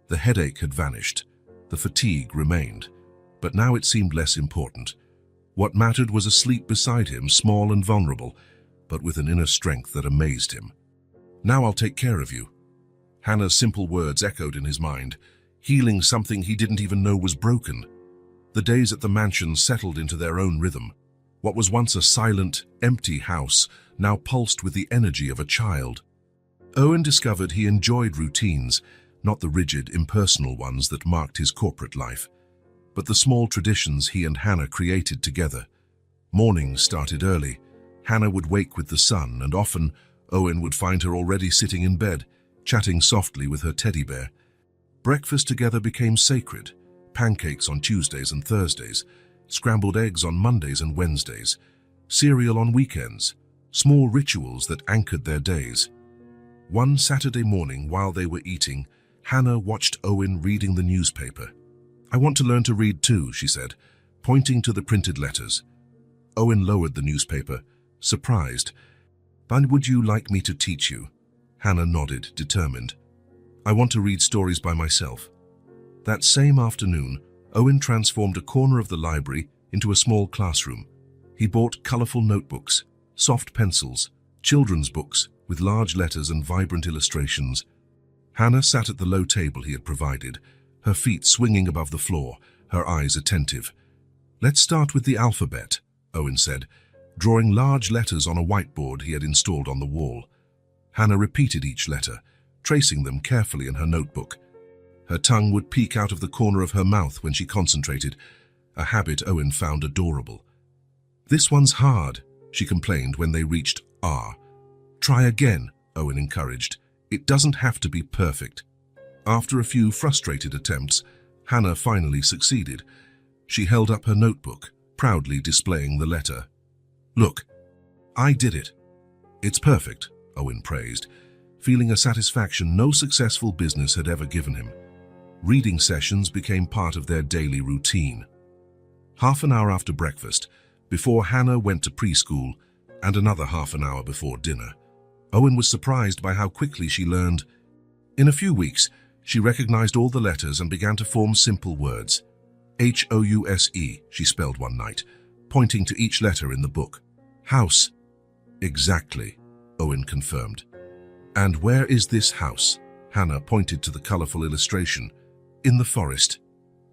The headache had vanished, the fatigue remained, but now it seemed less important. What mattered was a sleep beside him, small and vulnerable, but with an inner strength that amazed him. "Now I'll take care of you." Hannah's simple words echoed in his mind, healing something he didn't even know was broken. The days at the mansion settled into their own rhythm. What was once a silent, empty house now pulsed with the energy of a child. Owen discovered he enjoyed routines, not the rigid, impersonal ones that marked his corporate life, but the small traditions he and Hannah created together. Mornings started early. Hannah would wake with the sun, and often Owen would find her already sitting in bed, chatting softly with her teddy bear. Breakfast together became sacred, pancakes on Tuesdays and Thursdays, scrambled eggs on Mondays and Wednesdays, cereal on weekends, small rituals that anchored their days. One Saturday morning while they were eating, Hannah watched Owen reading the newspaper. "I want to learn to read too," she said, pointing to the printed letters. Owen lowered the newspaper, surprised. "But would you like me to teach you?" Hannah nodded, determined. "I want to read stories by myself." That same afternoon, Owen transformed a corner of the library into a small classroom. He bought colorful notebooks, soft pencils, children's books with large letters and vibrant illustrations. Hannah sat at the low table he had provided, her feet swinging above the floor, her eyes attentive. "Let's start with the alphabet," Owen said, drawing large letters on a whiteboard he had installed on the wall. Hannah repeated each letter, tracing them carefully in her notebook. Her tongue would peek out of the corner of her mouth when she concentrated, a habit Owen found adorable. "This one's hard," she complained when they reached R. "Try again," Owen encouraged. "It doesn't have to be perfect." After a few frustrated attempts, Hannah finally succeeded. She held up her notebook, proudly displaying the letter. "Look, I did it." "It's perfect," Owen praised. feeling a satisfaction no successful business had ever given him. Reading sessions became part of their daily routine. Half an hour after breakfast, before Hannah went to preschool, and another half an hour before dinner, Owen was surprised by how quickly she learned. In a few weeks, she recognized all the letters and began to form simple words. House, she spelled one night, pointing to each letter in the book. House. Exactly, Owen confirmed. And where is this house? Hannah pointed to the colorful illustration. In the forest.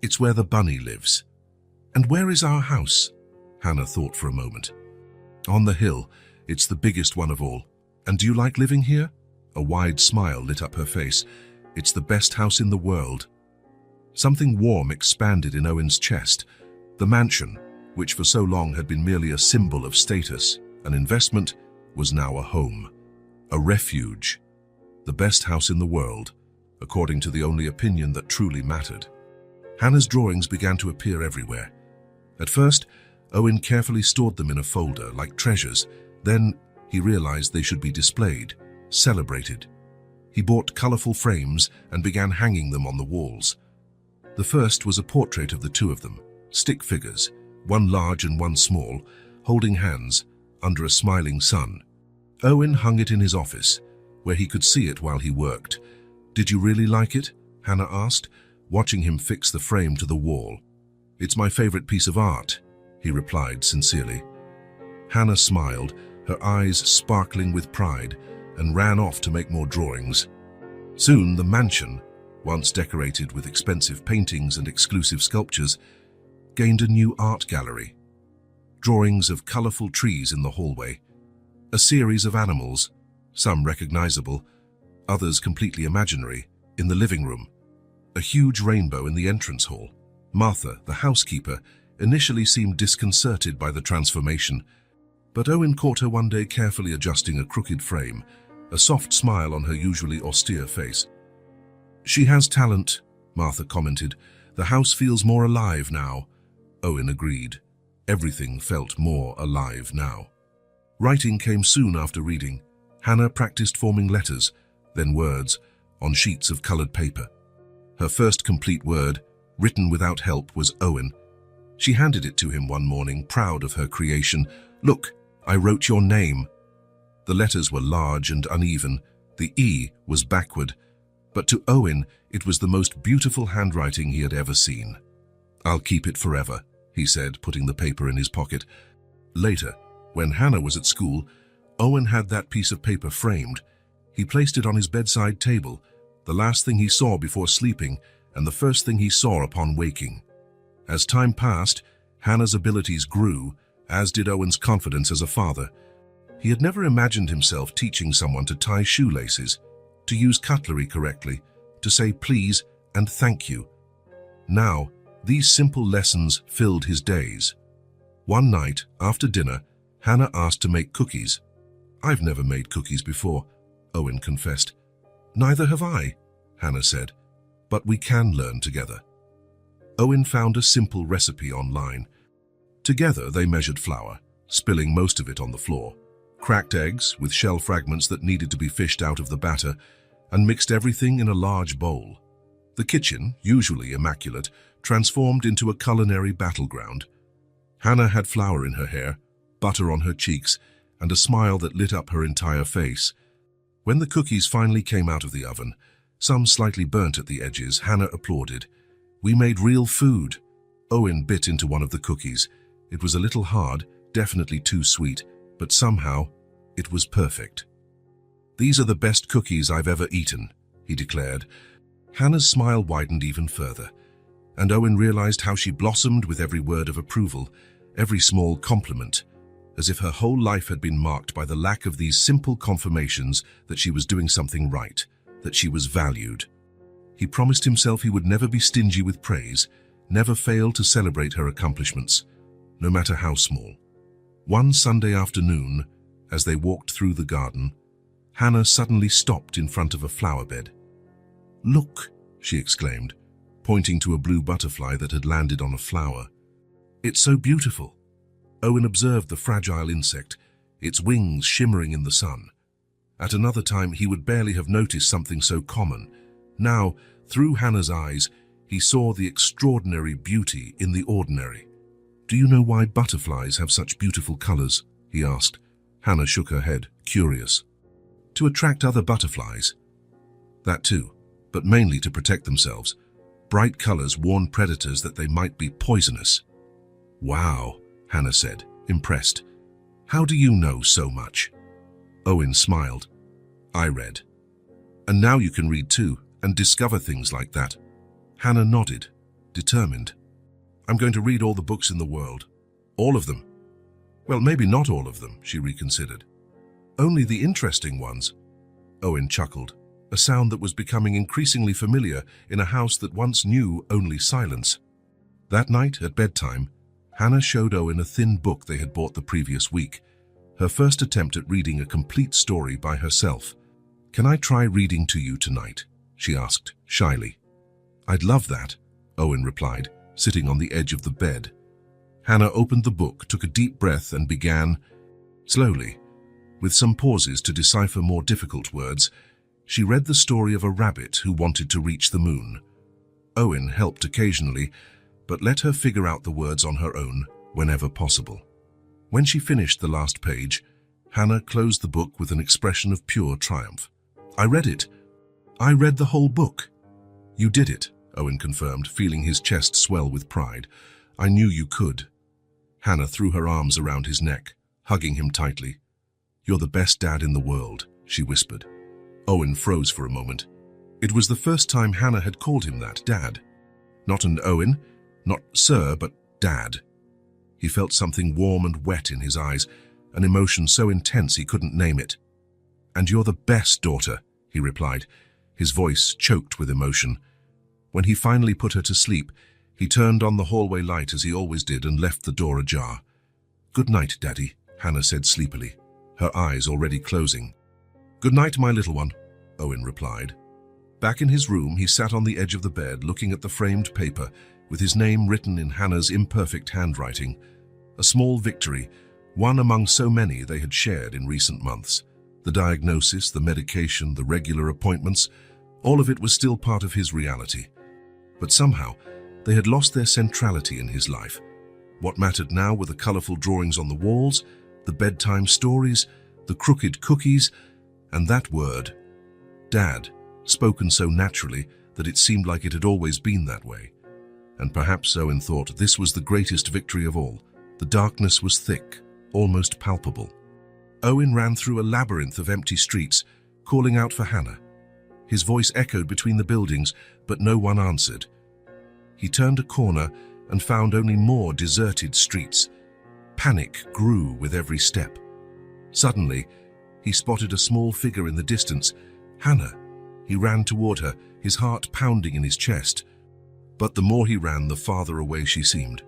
It's where the bunny lives. And where is our house? Hannah thought for a moment. On the hill. It's the biggest one of all. And do you like living here? A wide smile lit up her face. It's the best house in the world. Something warm expanded in Owen's chest. The mansion, which for so long had been merely a symbol of status, an investment, was now a home, a refuge. The best house in the world, according to the only opinion that truly mattered. Hannah's drawings began to appear everywhere. At first, Owen carefully stored them in a folder like treasures. Then he realized they should be displayed, celebrated. He bought colorful frames and began hanging them on the walls. The first was a portrait of the two of them, stick figures, one large and one small, holding hands under a smiling sun. Owen hung it in his office, where he could see it while he worked. Did you really like it? Hannah asked, watching him fix the frame to the wall. It's my favorite piece of art, he replied sincerely. Hannah smiled, her eyes sparkling with pride, and ran off to make more drawings. Soon the mansion, once decorated with expensive paintings and exclusive sculptures, gained a new art gallery. Drawings of colorful trees in the hallway, a series of animals, some recognizable, others completely imaginary, in the living room, a huge rainbow in the entrance hall. Martha, the housekeeper, initially seemed disconcerted by the transformation, but Owen caught her one day carefully adjusting a crooked frame, a soft smile on her usually austere face. She has talent, Martha commented. The house feels more alive now. Owen agreed. Everything felt more alive now. Writing came soon after reading. Hannah practiced forming letters, then words, on sheets of colored paper. Her first complete word, written without help, was Owen. She handed it to him one morning, proud of her creation. Look, I wrote your name. The letters were large and uneven. The E was backward. But to Owen, it was the most beautiful handwriting he had ever seen. I'll keep it forever, he said, putting the paper in his pocket. Later, when Hannah was at school, Owen had that piece of paper framed. He placed it on his bedside table, the last thing he saw before sleeping and the first thing he saw upon waking. As time passed, Hannah's abilities grew, as did Owen's confidence as a father. He had never imagined himself teaching someone to tie shoelaces, to use cutlery correctly, to say please and thank you. Now, these simple lessons filled his days. One night, after dinner, Hannah asked to make cookies. I've never made cookies before, Owen confessed. Neither have I, Hannah said, but we can learn together. Owen found a simple recipe online. Together they measured flour, spilling most of it on the floor, cracked eggs with shell fragments that needed to be fished out of the batter, and mixed everything in a large bowl. The kitchen, usually immaculate, transformed into a culinary battleground. Hannah had flour in her hair, butter on her cheeks, and a smile that lit up her entire face. When the cookies finally came out of the oven, some slightly burnt at the edges, Hannah applauded. We made real food. Owen bit into one of the cookies. It was a little hard, definitely too sweet, but somehow it was perfect. These are the best cookies I've ever eaten, he declared. Hannah's smile widened even further, and Owen realized how she blossomed with every word of approval, every small compliment, as if her whole life had been marked by the lack of these simple confirmations that she was doing something right, that she was valued. He promised himself he would never be stingy with praise, never fail to celebrate her accomplishments, no matter how small. One Sunday afternoon, as they walked through the garden, Hannah suddenly stopped in front of a flower bed. Look, she exclaimed, pointing to a blue butterfly that had landed on a flower. It's so beautiful. Owen observed the fragile insect, its wings shimmering in the sun. At another time, he would barely have noticed something so common. Now, through Hannah's eyes, he saw the extraordinary beauty in the ordinary. "Do you know why butterflies have such beautiful colors?" he asked. Hannah shook her head, curious. "To attract other butterflies." "That too, but mainly to protect themselves. Bright colors warn predators that they might be poisonous." "Wow," Hannah said, impressed. "How do you know so much?" Owen smiled. "I read. And now you can read too, and discover things like that." Hannah nodded, determined. "I'm going to read all the books in the world. All of them." "Well, maybe not all of them," she reconsidered. "Only the interesting ones." Owen chuckled, a sound that was becoming increasingly familiar in a house that once knew only silence. That night, at bedtime, Hannah showed Owen a thin book they had bought the previous week, her first attempt at reading a complete story by herself. "Can I try reading to you tonight?" she asked, shyly. "I'd love that," Owen replied, sitting on the edge of the bed. Hannah opened the book, took a deep breath, and began. Slowly, with some pauses to decipher more difficult words, she read the story of a rabbit who wanted to reach the moon. Owen helped occasionally, but let her figure out the words on her own whenever possible. When she finished the last page, Hannah closed the book with an expression of pure triumph. "I read it. I read the whole book." "You did it," Owen confirmed, feeling his chest swell with pride. "I knew you could." Hannah threw her arms around his neck, hugging him tightly. "You're the best dad in the world," she whispered. Owen froze for a moment. It was the first time Hannah had called him that, Dad. Not an Owen, not Sir, but Dad. He felt something warm and wet in his eyes, an emotion so intense he couldn't name it. "And you're the best daughter," he replied, his voice choked with emotion. When he finally put her to sleep, he turned on the hallway light as he always did and left the door ajar. "Good night, Daddy," Hannah said sleepily, her eyes already closing. "Good night, my little one," Owen replied. Back in his room, he sat on the edge of the bed looking at the framed paper with his name written in Hannah's imperfect handwriting. A small victory, one among so many they had shared in recent months. The diagnosis, the medication, the regular appointments, all of it was still part of his reality. But somehow, they had lost their centrality in his life. What mattered now were the colorful drawings on the walls, the bedtime stories, the crooked cookies, and that word, Dad, spoken so naturally that it seemed like it had always been that way. And perhaps Owen thought this was the greatest victory of all. The darkness was thick, almost palpable. Owen ran through a labyrinth of empty streets, calling out for Hannah. His voice echoed between the buildings, but no one answered. He turned a corner and found only more deserted streets. Panic grew with every step. Suddenly, he spotted a small figure in the distance. Hannah. He ran toward her, his heart pounding in his chest. But the more he ran, the farther away she seemed.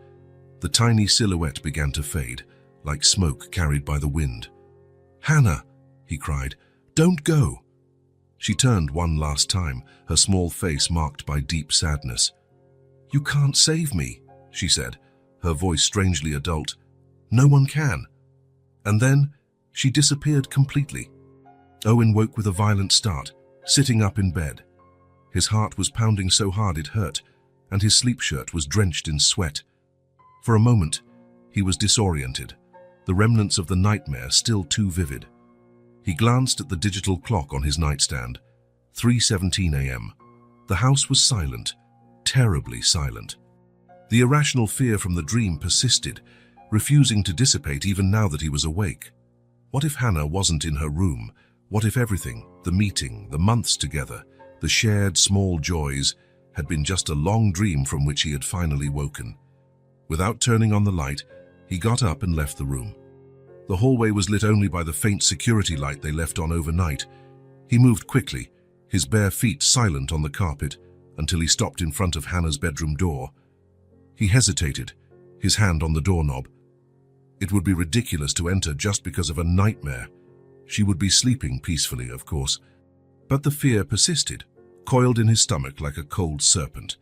The tiny silhouette began to fade, like smoke carried by the wind. "Hannah," he cried, "don't go." She turned one last time, her small face marked by deep sadness. "You can't save me," she said, her voice strangely adult. "No one can." And then she disappeared completely. Owen woke with a violent start, sitting up in bed. His heart was pounding so hard it hurt, and his sleep shirt was drenched in sweat. For a moment, he was disoriented, the remnants of the nightmare still too vivid. He glanced at the digital clock on his nightstand. 3:17 a.m. The house was silent, terribly silent. The irrational fear from the dream persisted, refusing to dissipate even now that he was awake. What if Hannah wasn't in her room? What if everything, the meeting, the months together, the shared small joys, had been just a long dream from which he had finally woken? Without turning on the light, he got up and left the room. The hallway was lit only by the faint security light they left on overnight. He moved quickly, his bare feet silent on the carpet, until he stopped in front of Hannah's bedroom door. He hesitated, his hand on the doorknob. It would be ridiculous to enter just because of a nightmare. She would be sleeping peacefully, of course. But the fear persisted, coiled in his stomach like a cold serpent.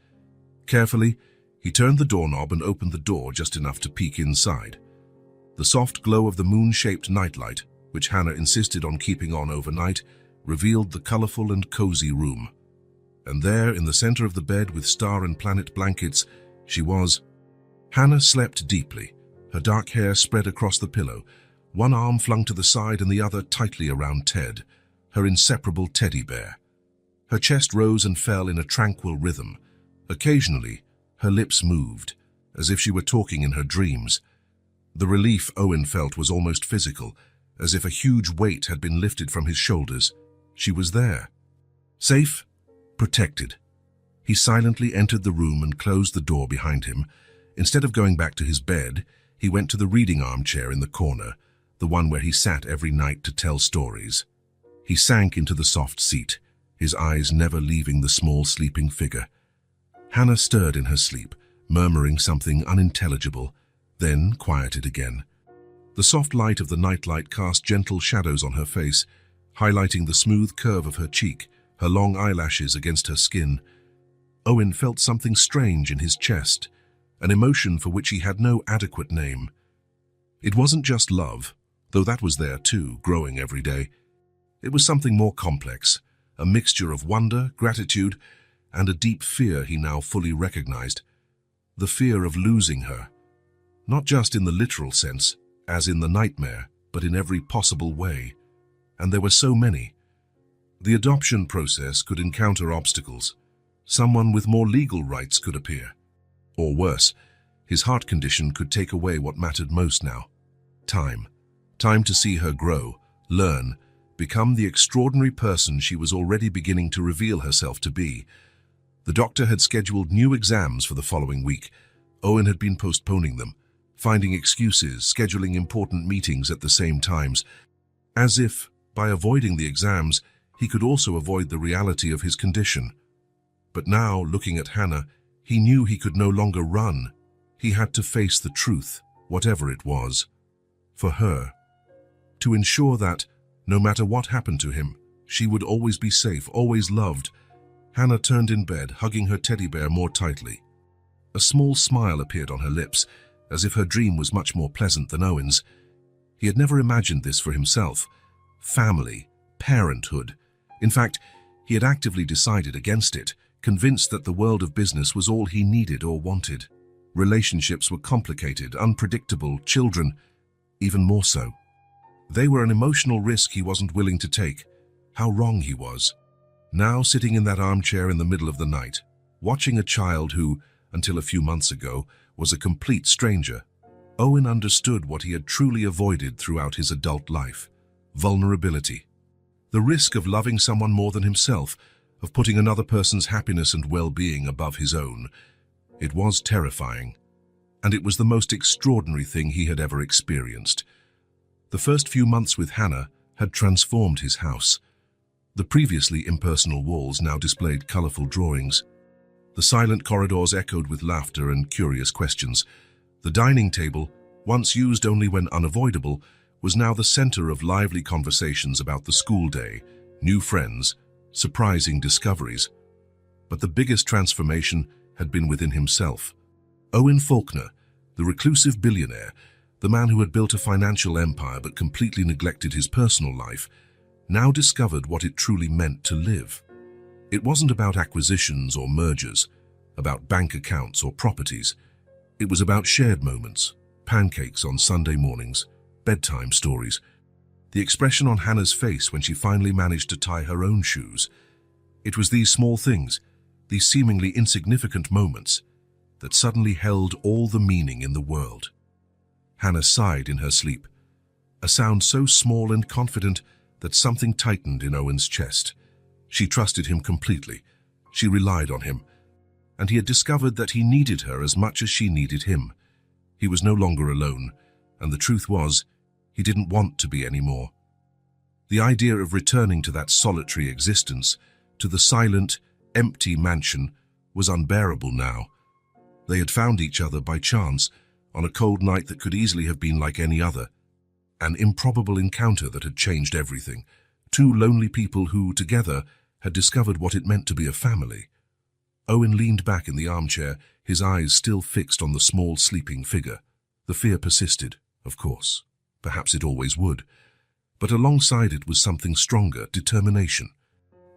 Carefully, he turned the doorknob and opened the door just enough to peek inside. The soft glow of the moon-shaped nightlight, which Hannah insisted on keeping on overnight, revealed the colorful and cozy room. And there, in the center of the bed with star and planet blankets, she was. Hannah slept deeply, her dark hair spread across the pillow, one arm flung to the side and the other tightly around Ted, her inseparable teddy bear. Her chest rose and fell in a tranquil rhythm. Occasionally, her lips moved, as if she were talking in her dreams. The relief Owen felt was almost physical, as if a huge weight had been lifted from his shoulders. She was there. Safe, protected. He silently entered the room and closed the door behind him. Instead of going back to his bed, he went to the reading armchair in the corner, the one where he sat every night to tell stories. He sank into the soft seat, his eyes never leaving the small sleeping figure. Hannah stirred in her sleep, murmuring something unintelligible, then quieted again. The soft light of the nightlight cast gentle shadows on her face, highlighting the smooth curve of her cheek, her long eyelashes against her skin. Owen felt something strange in his chest, an emotion for which he had no adequate name. It wasn't just love, though that was there too, growing every day. It was something more complex, a mixture of wonder, gratitude, and a deep fear he now fully recognized. The fear of losing her. Not just in the literal sense, as in the nightmare, but in every possible way. And there were so many. The adoption process could encounter obstacles. Someone with more legal rights could appear. Or worse, his heart condition could take away what mattered most now. Time. Time to see her grow, learn, become the extraordinary person she was already beginning to reveal herself to be. The doctor had scheduled new exams for the following week. Owen had been postponing them, finding excuses, scheduling important meetings at the same times, as if, by avoiding the exams, he could also avoid the reality of his condition. But now, looking at Hannah, he knew he could no longer run. He had to face the truth, whatever it was. For her. To ensure that, no matter what happened to him, she would always be safe, always loved. Hannah turned in bed, hugging her teddy bear more tightly. A small smile appeared on her lips, as if her dream was much more pleasant than Owen's. He had never imagined this for himself. Family, parenthood. In fact, he had actively decided against it, convinced that the world of business was all he needed or wanted. Relationships were complicated, unpredictable, children, even more so. They were an emotional risk he wasn't willing to take. How wrong he was. Now sitting in that armchair in the middle of the night, watching a child who, until a few months ago, was a complete stranger, Owen understood what he had truly avoided throughout his adult life: vulnerability. The risk of loving someone more than himself, of putting another person's happiness and well-being above his own. It was terrifying, and it was the most extraordinary thing he had ever experienced. The first few months with Hannah had transformed his house. The previously impersonal walls now displayed colorful drawings. The silent corridors echoed with laughter and curious questions. The dining table, once used only when unavoidable, was now the center of lively conversations about the school day, new friends, surprising discoveries. But the biggest transformation had been within himself. Owen Faulkner, the reclusive billionaire, the man who had built a financial empire but completely neglected his personal life, now discovered what it truly meant to live. It wasn't about acquisitions or mergers, about bank accounts or properties. It was about shared moments, pancakes on Sunday mornings, bedtime stories. The expression on Hannah's face when she finally managed to tie her own shoes. It was these small things, these seemingly insignificant moments, that suddenly held all the meaning in the world. Hannah sighed in her sleep, a sound so small and confident that something tightened in Owen's chest. She trusted him completely. She relied on him. And he had discovered that he needed her as much as she needed him. He was no longer alone, and the truth was, he didn't want to be anymore. The idea of returning to that solitary existence, to the silent, empty mansion, was unbearable now. They had found each other by chance, on a cold night that could easily have been like any other. An improbable encounter that had changed everything. Two lonely people who, together, had discovered what it meant to be a family. Owen leaned back in the armchair, his eyes still fixed on the small, sleeping figure. The fear persisted, of course. Perhaps it always would. But alongside it was something stronger, determination.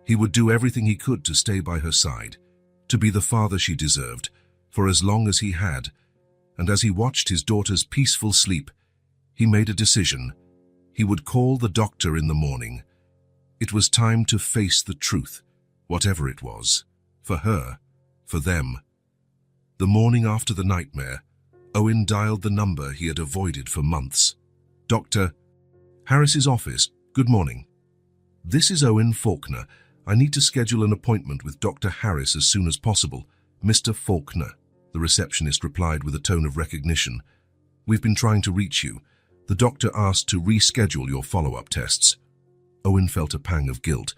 He would do everything he could to stay by her side, to be the father she deserved, for as long as he had. And as he watched his daughter's peaceful sleep, he made a decision. He would call the doctor in the morning. It was time to face the truth, whatever it was, for her, for them. The morning after the nightmare, Owen dialed the number he had avoided for months. Dr. Harris's office, good morning. This is Owen Faulkner. I need to schedule an appointment with Dr. Harris as soon as possible. Mr. Faulkner, the receptionist replied with a tone of recognition. We've been trying to reach you. The doctor asked to reschedule your follow-up tests. Owen felt a pang of guilt.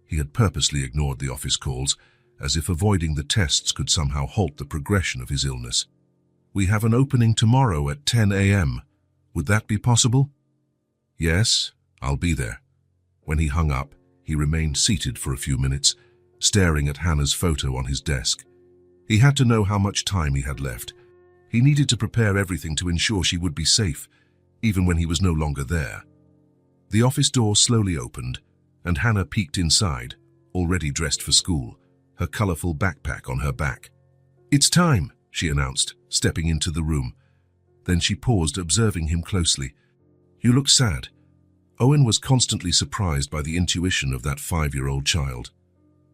He had purposely ignored the office calls, as if avoiding the tests could somehow halt the progression of his illness. We have an opening tomorrow at 10 a.m. Would that be possible? Yes, I'll be there. When he hung up, he remained seated for a few minutes, staring at Hannah's photo on his desk. He had to know how much time he had left. He needed to prepare everything to ensure she would be safe, even when he was no longer there. The office door slowly opened, and Hannah peeked inside, already dressed for school, her colorful backpack on her back. It's time, she announced, stepping into the room. Then she paused, observing him closely. You look sad. Owen was constantly surprised by the intuition of that 5-year-old child.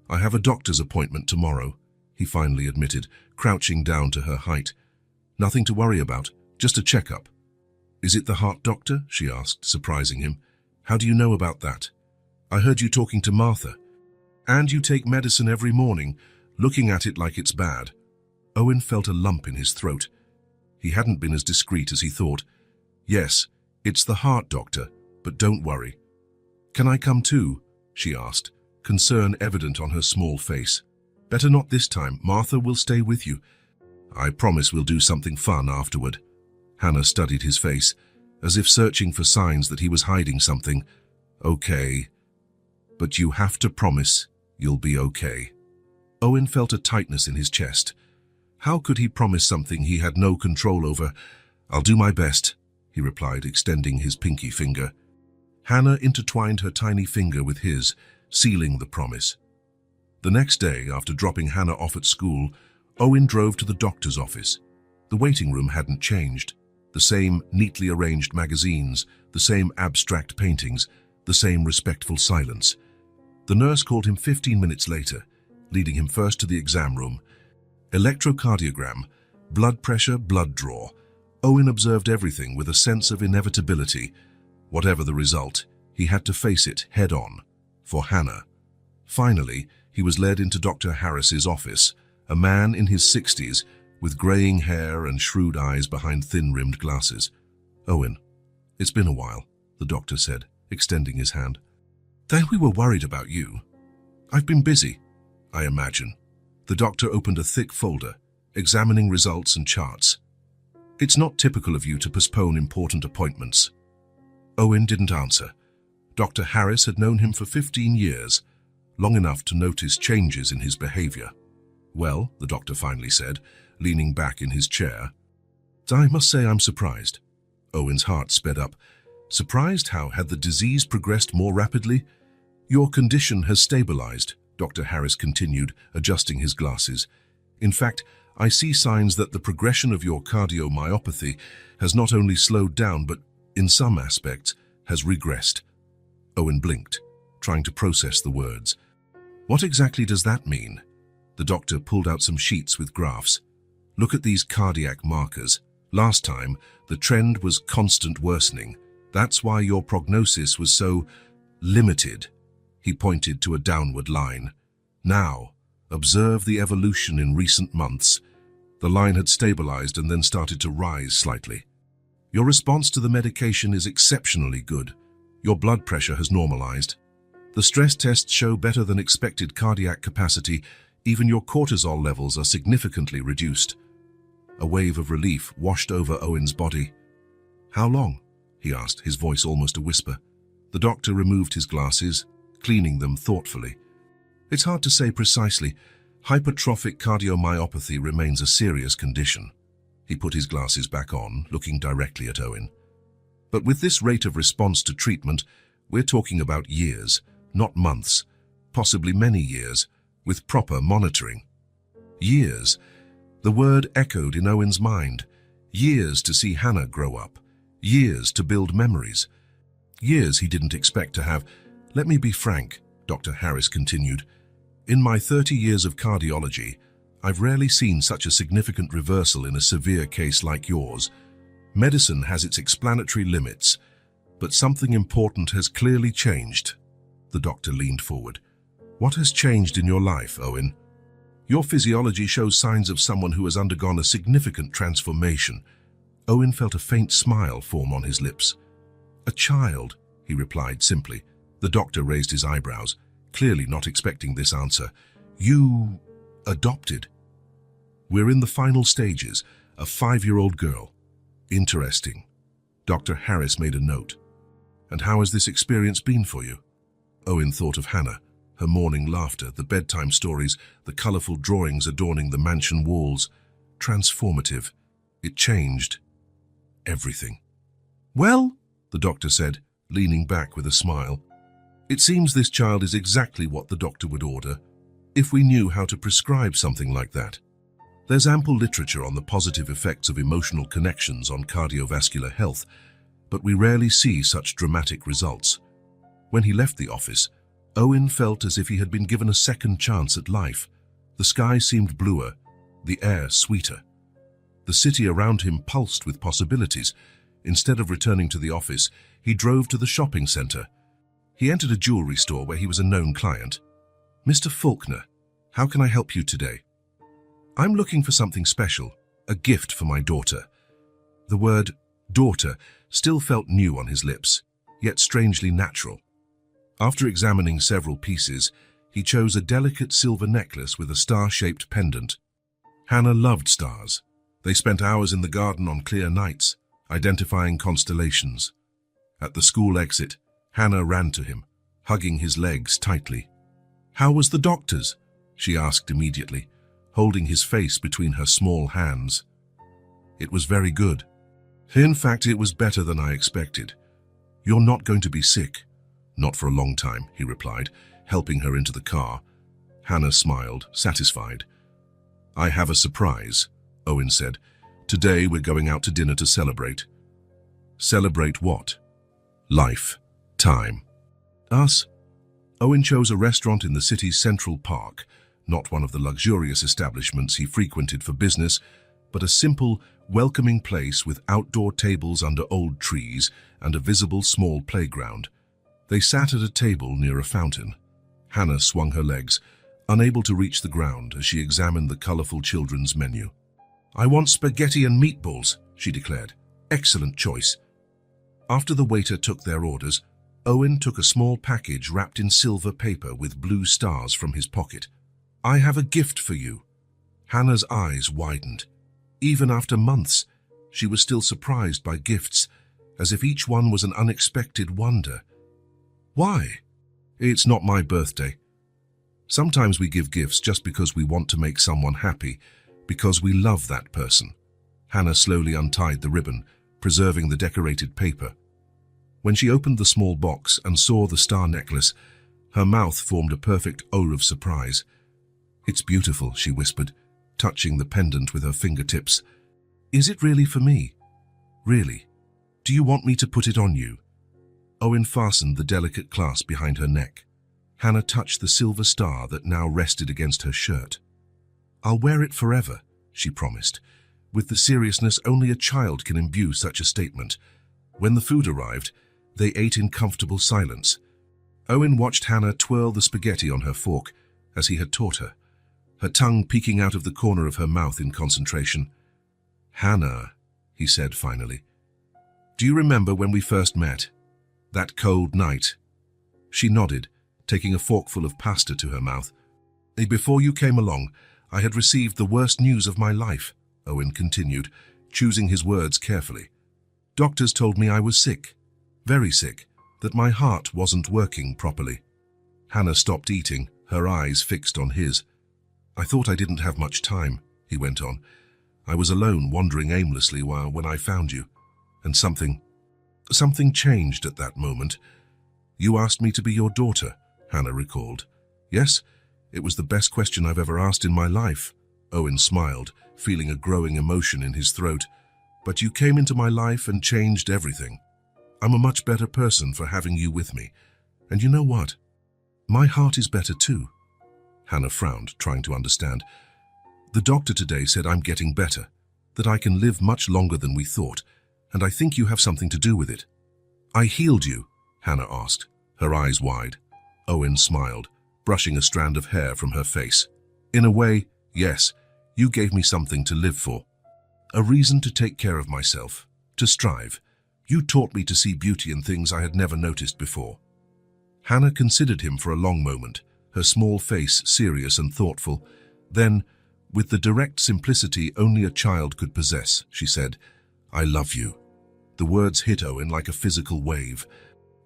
I have a doctor's appointment tomorrow, he finally admitted, crouching down to her height. Nothing to worry about, just a checkup. Is it the heart doctor? She asked, surprising him. How do you know about that? I heard you talking to Martha. And you take medicine every morning, looking at it like it's bad. Owen felt a lump in his throat. He hadn't been as discreet as he thought. Yes, it's the heart doctor, but don't worry. Can I come too? She asked, concern evident on her small face. Better not this time. Martha will stay with you. I promise we'll do something fun afterward. Hannah studied his face, as if searching for signs that he was hiding something. Okay. But you have to promise you'll be okay. Owen felt a tightness in his chest. How could he promise something he had no control over? I'll do my best, he replied, extending his pinky finger. Hannah intertwined her tiny finger with his, sealing the promise. The next day, after dropping Hannah off at school, Owen drove to the doctor's office. The waiting room hadn't changed. The same neatly arranged magazines, the same abstract paintings, the same respectful silence. The nurse called him 15 minutes later, leading him first to the exam room. Electrocardiogram, blood pressure, blood draw. Owen observed everything with a sense of inevitability. Whatever the result, he had to face it head-on. For Hannah. Finally, he was led into Dr. Harris's office, a man in his 60s, with graying hair and shrewd eyes behind thin-rimmed glasses. Owen, it's been a while, the doctor said, extending his hand. Then we were worried about you. I've been busy, I imagine. The doctor opened a thick folder, examining results and charts. It's not typical of you to postpone important appointments. Owen didn't answer. Dr. Harris had known him for 15 years, long enough to notice changes in his behavior. Well, the doctor finally said, leaning back in his chair. I must say I'm surprised. Owen's heart sped up. Surprised? How had the disease progressed more rapidly? Your condition has stabilized, Dr. Harris continued, adjusting his glasses. In fact, I see signs that the progression of your cardiomyopathy has not only slowed down, but, in some aspects, has regressed. Owen blinked, trying to process the words. What exactly does that mean? The doctor pulled out some sheets with graphs. Look at these cardiac markers. Last time, the trend was constant worsening. That's why your prognosis was so limited. He pointed to a downward line. Now, observe the evolution in recent months. The line had stabilized and then started to rise slightly. Your response to the medication is exceptionally good. Your blood pressure has normalized. The stress tests show better than expected cardiac capacity. Even your cortisol levels are significantly reduced. A wave of relief washed over Owen's body. How long? He asked, his voice almost a whisper. The doctor removed his glasses, cleaning them thoughtfully. It's hard to say precisely. Hypertrophic cardiomyopathy remains a serious condition. He put his glasses back on, looking directly at Owen. But with this rate of response to treatment, we're talking about years, not months, possibly many years, with proper monitoring. Years. The word echoed in Owen's mind. Years to see Hannah grow up. Years to build memories. Years he didn't expect to have. Let me be frank, Dr. Harris continued. In my 30 years of cardiology, I've rarely seen such a significant reversal in a severe case like yours. Medicine has its explanatory limits, but something important has clearly changed. The doctor leaned forward. What has changed in your life, Owen? Your physiology shows signs of someone who has undergone a significant transformation. Owen felt a faint smile form on his lips. A child, he replied simply. The doctor raised his eyebrows, clearly not expecting this answer. You adopted? We're in the final stages. A 5-year-old girl. Interesting. Dr. Harris made a note. And how has this experience been for you? Owen thought of Hannah, her morning laughter, the bedtime stories, the colorful drawings adorning the mansion walls. Transformative. It changed everything. Well, the doctor said, leaning back with a smile, it seems this child is exactly what the doctor would order, if we knew how to prescribe something like that. There's ample literature on the positive effects of emotional connections on cardiovascular health, but we rarely see such dramatic results. When he left the office, Owen felt as if he had been given a second chance at life. The sky seemed bluer, the air sweeter. The city around him pulsed with possibilities. Instead of returning to the office, he drove to the shopping center. He entered a jewelry store where he was a known client. Mr. Faulkner, how can I help you today? I'm looking for something special, a gift for my daughter. The word daughter still felt new on his lips, yet strangely natural. After examining several pieces, he chose a delicate silver necklace with a star-shaped pendant. Hannah loved stars. They spent hours in the garden on clear nights, identifying constellations. At the school exit, Hannah ran to him, hugging his legs tightly. How was the doctor's? She asked immediately, holding his face between her small hands. It was very good. In fact, it was better than I expected. You're not going to be sick. Not for a long time, he replied, helping her into the car. Hannah smiled, satisfied. I have a surprise, Owen said. Today we're going out to dinner to celebrate. Celebrate what? Life. Time. Us? Owen chose a restaurant in the city's Central Park, not one of the luxurious establishments he frequented for business, but a simple, welcoming place with outdoor tables under old trees and a visible small playground. They sat at a table near a fountain. Hannah swung her legs, unable to reach the ground as she examined the colorful children's menu. I want spaghetti and meatballs, she declared. Excellent choice. After the waiter took their orders, Owen took a small package wrapped in silver paper with blue stars from his pocket. I have a gift for you. Hannah's eyes widened. Even after months, she was still surprised by gifts, as if each one was an unexpected wonder. Why? It's not my birthday. Sometimes we give gifts just because we want to make someone happy, because we love that person. Hannah slowly untied the ribbon, preserving the decorated paper. When she opened the small box and saw the star necklace, her mouth formed a perfect O of surprise. It's beautiful, she whispered, touching the pendant with her fingertips. Is it really for me? Really? Do you want me to put it on you? Owen fastened the delicate clasp behind her neck. Hannah touched the silver star that now rested against her shirt. I'll wear it forever, she promised, with the seriousness only a child can imbue such a statement. When the food arrived, they ate in comfortable silence. Owen watched Hannah twirl the spaghetti on her fork, as he had taught her, her tongue peeking out of the corner of her mouth in concentration. Hannah, he said finally, do you remember when we first met? That cold night? She nodded, taking a forkful of pasta to her mouth. Before you came along, I had received the worst news of my life, Owen continued, choosing his words carefully. Doctors told me I was sick, very sick, that my heart wasn't working properly. Hannah stopped eating, her eyes fixed on his. I thought I didn't have much time, he went on. I was alone, wandering aimlessly when I found you, and something... Something changed at that moment. You asked me to be your daughter, Hannah recalled. Yes, it was the best question I've ever asked in my life. Owen smiled, feeling a growing emotion in his throat. But you came into my life and changed everything. I'm a much better person for having you with me. And you know what? My heart is better too. Hannah frowned, trying to understand. The doctor today said I'm getting better, that I can live much longer than we thought, and I think you have something to do with it. I healed you, Hannah asked, her eyes wide. Owen smiled, brushing a strand of hair from her face. In a way, yes, you gave me something to live for. A reason to take care of myself, to strive. You taught me to see beauty in things I had never noticed before. Hannah considered him for a long moment, her small face serious and thoughtful. Then, with the direct simplicity only a child could possess, she said, I love you. The words hit Owen like a physical wave.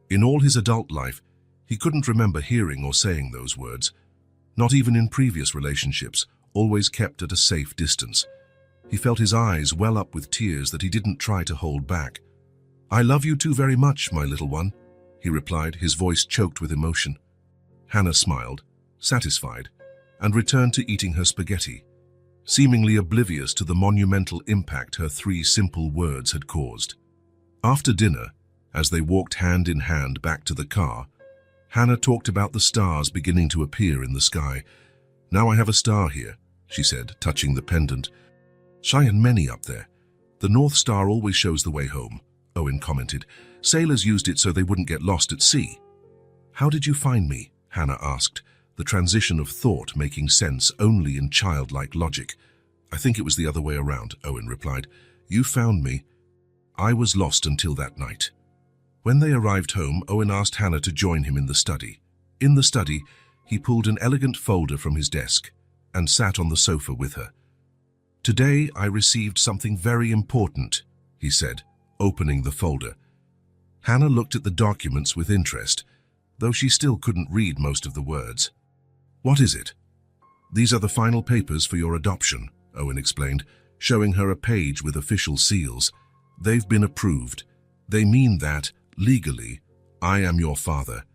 In all his adult life, he couldn't remember hearing or saying those words. Not even in previous relationships, always kept at a safe distance. He felt his eyes well up with tears that he didn't try to hold back. I love you too very much, my little one, he replied, his voice choked with emotion. Hannah smiled, satisfied, and returned to eating her spaghetti, seemingly oblivious to the monumental impact her 3 simple words had caused. After dinner, as they walked hand in hand back to the car, Hannah talked about the stars beginning to appear in the sky. Now I have a star here, she said, touching the pendant. Shy and many up there. The North Star always shows the way home, Owen commented. Sailors used it so they wouldn't get lost at sea. How did you find me? Hannah asked, the transition of thought making sense only in childlike logic. I think it was the other way around, Owen replied. You found me. I was lost until that night. When they arrived home, Owen asked Hannah to join him in the study. In the study, he pulled an elegant folder from his desk and sat on the sofa with her. Today I received something very important, he said, opening the folder. Hannah looked at the documents with interest, though she still couldn't read most of the words. What is it? These are the final papers for your adoption, Owen explained, showing her a page with official seals. They've been approved. They mean that, legally, I am your father,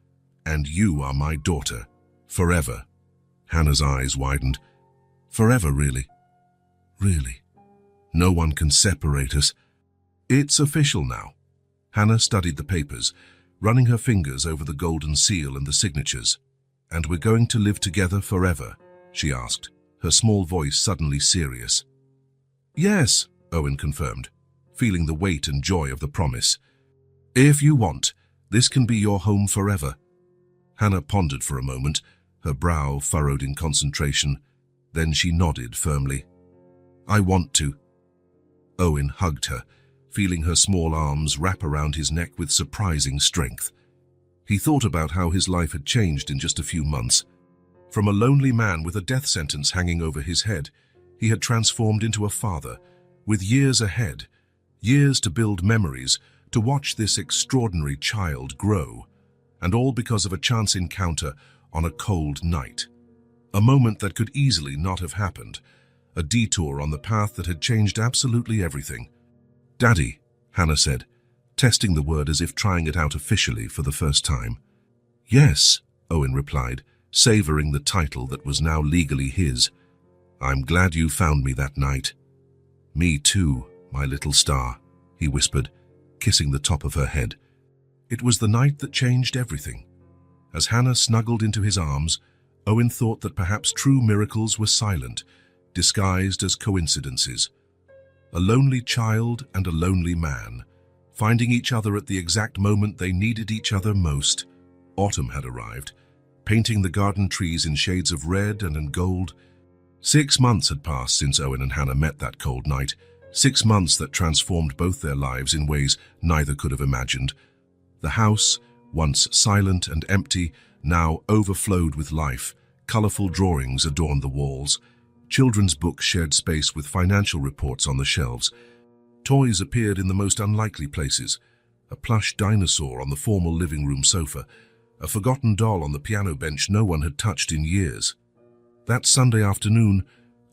and you are my daughter, forever. Hannah's eyes widened. Forever, really? Really? No one can separate us. It's official now. Hannah studied the papers, running her fingers over the golden seal and the signatures. And we're going to live together forever, she asked, her small voice suddenly serious. Yes, Owen confirmed, feeling the weight and joy of the promise. If you want, this can be your home forever. Hannah pondered for a moment, her brow furrowed in concentration. Then she nodded firmly. I want to. Owen hugged her, feeling her small arms wrap around his neck with surprising strength. He thought about how his life had changed in just a few months. From a lonely man with a death sentence hanging over his head, he had transformed into a father, with years ahead, years to build memories, to watch this extraordinary child grow, and all because of a chance encounter on a cold night. A moment that could easily not have happened, a detour on the path that had changed absolutely everything. Daddy, Hannah said, testing the word as if trying it out officially for the first time. Yes, Owen replied, savoring the title that was now legally his. I'm glad you found me that night. Me too, my little star, he whispered, kissing the top of her head. It was the night that changed everything. As Hannah snuggled into his arms, Owen thought that perhaps true miracles were silent, disguised as coincidences. A lonely child and a lonely man, finding each other at the exact moment they needed each other most. Autumn had arrived, painting the garden trees in shades of red and in gold. 6 months had passed since Owen and Hannah met that cold night, 6 months that transformed both their lives in ways neither could have imagined. The house, once silent and empty, now overflowed with life. Colorful drawings adorned the walls. Children's books shared space with financial reports on the shelves. Toys appeared in the most unlikely places. A plush dinosaur on the formal living room sofa, a forgotten doll on the piano bench no one had touched in years. That Sunday afternoon,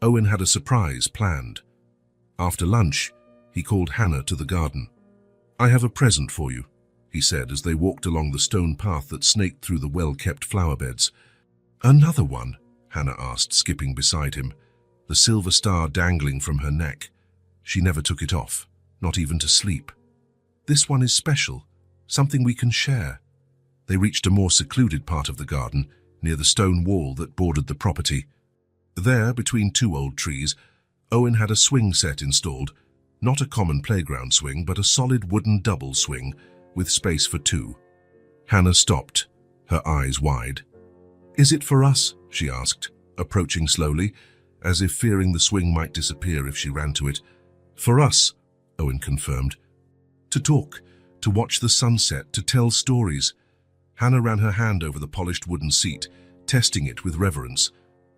Owen had a surprise planned. After lunch, he called Hannah to the garden. "I have a present for you," he said as they walked along the stone path that snaked through the well-kept flower beds. "Another one?" Hannah asked, skipping beside him, the silver star dangling from her neck. She never took it off, not even to sleep. "This one is special, something we can share." They reached a more secluded part of the garden, near the stone wall that bordered the property. There, between two old trees, Owen had a swing set installed, not a common playground swing, but a solid wooden double swing with space for two. Hannah stopped, her eyes wide. "Is it for us?" she asked, approaching slowly, as if fearing the swing might disappear if she ran to it. "For us," Owen confirmed. "To talk, to watch the sunset, to tell stories." Hannah ran her hand over the polished wooden seat, testing it with reverence.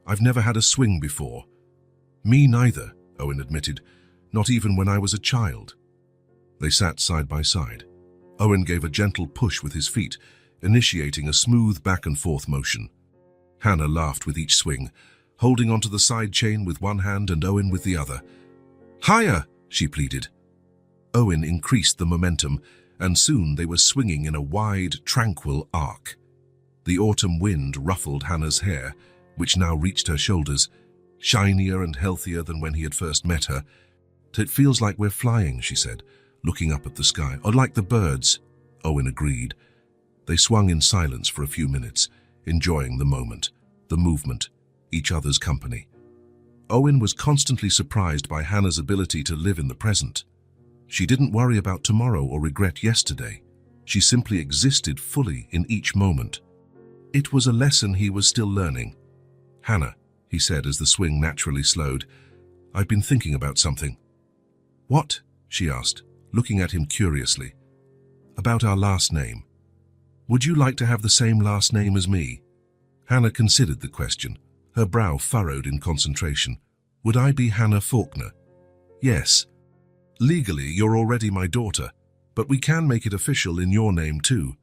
"I've never had a swing before." "Me neither," Owen admitted, "not even when I was a child." They sat side by side. Owen gave a gentle push with his feet, initiating a smooth back-and-forth motion. Hannah laughed with each swing, holding onto the side chain with one hand and Owen with the other. "Higher!" she pleaded. Owen increased the momentum, and soon they were swinging in a wide, tranquil arc. The autumn wind ruffled Hannah's hair, which now reached her shoulders, shinier and healthier than when he had first met her. "It feels like we're flying," she said, looking up at the sky. "Or like the birds." Owen agreed. They swung in silence for a few minutes, enjoying the moment, the movement, each other's company. Owen was constantly surprised by Hannah's ability to live in the present. She didn't worry about tomorrow or regret yesterday. She simply existed fully in each moment. It was a lesson he was still learning. "Hannah," he said as the swing naturally slowed, "I've been thinking about something." "What?" she asked, looking at him curiously. "About our last name. Would you like to have the same last name as me?" Hannah considered the question, her brow furrowed in concentration. "Would I be Hannah Faulkner?" "Yes. Legally, you're already my daughter, but we can make it official in your name too."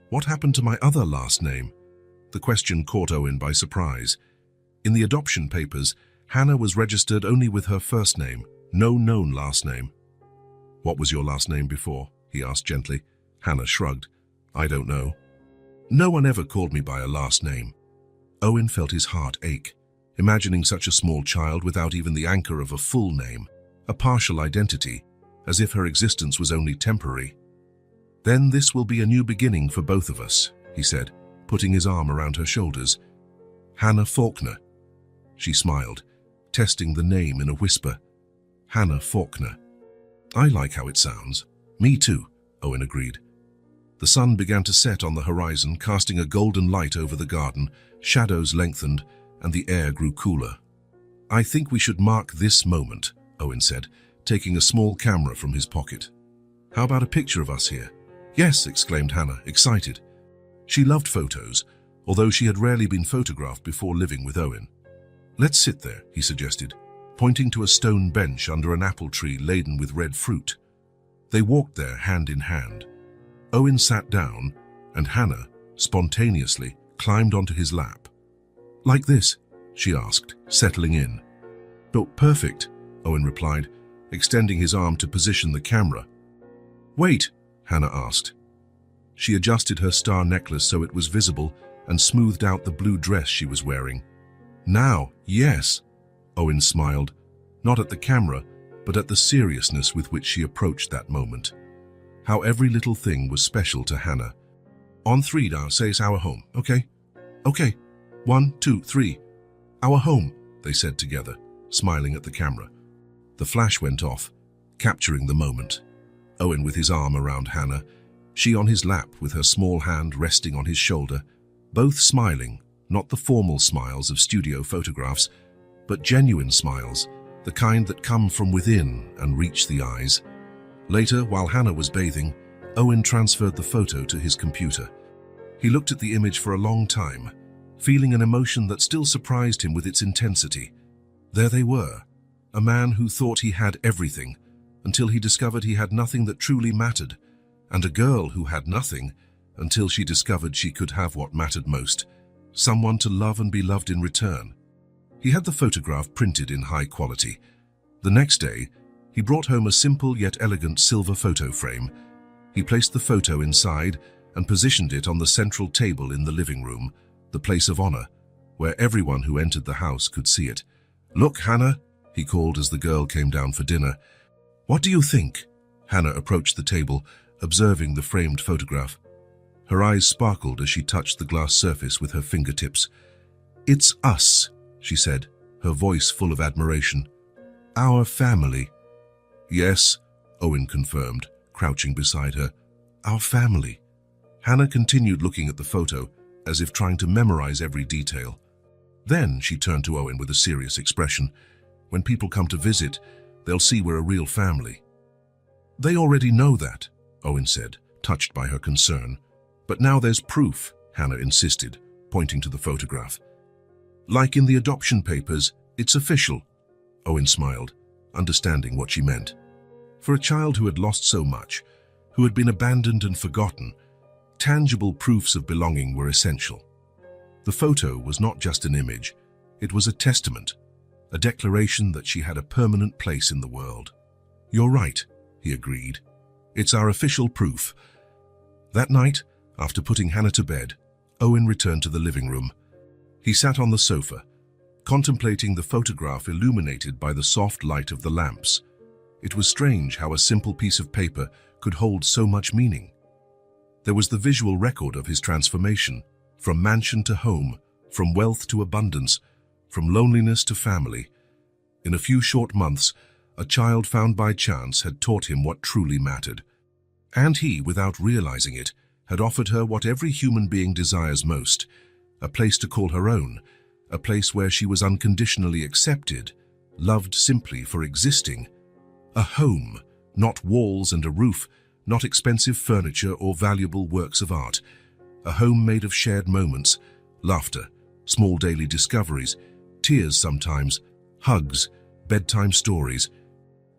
"What happened to my other last name?" The question caught Owen by surprise. In the adoption papers, Hannah was registered only with her first name, no known last name. "What was your last name before?" he asked gently. Hannah shrugged. "I don't know. No one ever called me by a last name." Owen felt his heart ache, imagining such a small child without even the anchor of a full name, a partial identity, as if her existence was only temporary. "Then this will be a new beginning for both of us," he said, putting his arm around her shoulders. "Hannah Faulkner." She smiled, testing the name in a whisper. "Hannah Faulkner. I like how it sounds." "Me too," Owen agreed. The sun began to set on the horizon, casting a golden light over the garden. Shadows lengthened, and the air grew cooler. "I think we should mark this moment," Owen said, taking a small camera from his pocket. "How about a picture of us here?" "Yes," exclaimed Hannah, excited. She loved photos, although she had rarely been photographed before living with Owen. "Let's sit there," he suggested, pointing to a stone bench under an apple tree laden with red fruit. They walked there hand in hand. Owen sat down, and Hannah, spontaneously, climbed onto his lap. "Like this?" she asked, settling in. "Oh, perfect," Owen replied, extending his arm to position the camera. "Wait," Hannah asked. She adjusted her star necklace so it was visible and smoothed out the blue dress she was wearing. "Now, yes," Owen smiled, not at the camera, but at the seriousness with which she approached that moment. How every little thing was special to Hannah. "On three now, says our home, okay?" "Okay. 1, 2, 3. Our home," they said together, smiling at the camera. The flash went off, capturing the moment. Owen with his arm around Hannah, she on his lap with her small hand resting on his shoulder, both smiling, not the formal smiles of studio photographs, but genuine smiles, the kind that come from within and reach the eyes. Later, while Hannah was bathing, Owen transferred the photo to his computer. He looked at the image for a long time, feeling an emotion that still surprised him with its intensity. There they were, a man who thought he had everything, until he discovered he had nothing that truly mattered, and a girl who had nothing, until she discovered she could have what mattered most, someone to love and be loved in return. He had the photograph printed in high quality. The next day, he brought home a simple yet elegant silver photo frame, He placed the photo inside and positioned it on the central table in the living room, the place of honor, where everyone who entered the house could see it. "Look, Hannah," he called as the girl came down for dinner. "What do you think?" Hannah approached the table, observing the framed photograph. Her eyes sparkled as she touched the glass surface with her fingertips. "It's us," she said, her voice full of admiration. "Our family." "Yes," Owen confirmed, crouching beside her. "Our family." Hannah continued looking at the photo, as if trying to memorize every detail. Then she turned to Owen with a serious expression. "When people come to visit, they'll see we're a real family." "They already know that," Owen said, touched by her concern. "But now there's proof," Hannah insisted, pointing to the photograph. "Like in the adoption papers, it's official." Owen smiled, understanding what she meant. For a child who had lost so much, who had been abandoned and forgotten, tangible proofs of belonging were essential. The photo was not just an image, it was a testament, a declaration that she had a permanent place in the world. "You're right," he agreed. "It's our official proof." That night, after putting Hannah to bed, Owen returned to the living room. He sat on the sofa, contemplating the photograph illuminated by the soft light of the lamps. It was strange how a simple piece of paper could hold so much meaning. There was the visual record of his transformation, from mansion to home, from wealth to abundance, from loneliness to family. In a few short months, a child found by chance had taught him what truly mattered. And he, without realizing it, had offered her what every human being desires most, a place to call her own, a place where she was unconditionally accepted, loved simply for existing. A home, not walls and a roof, not expensive furniture or valuable works of art. A home made of shared moments, laughter, small daily discoveries, tears sometimes, hugs, bedtime stories.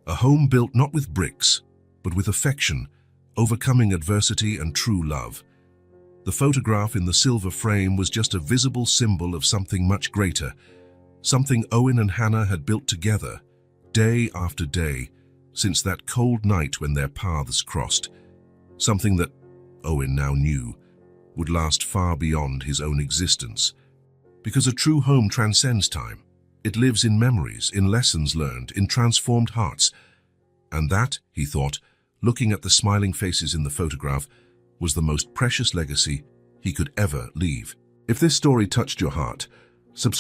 A home built not with bricks, but with affection, overcoming adversity and true love. The photograph in the silver frame was just a visible symbol of something much greater, something Owen and Hannah had built together, day after day, since that cold night when their paths crossed. Something that, Owen now knew, would last far beyond his own existence. Because a true home transcends time. It lives in memories, in lessons learned, in transformed hearts. And that, he thought, looking at the smiling faces in the photograph, was the most precious legacy he could ever leave. If this story touched your heart, subscribe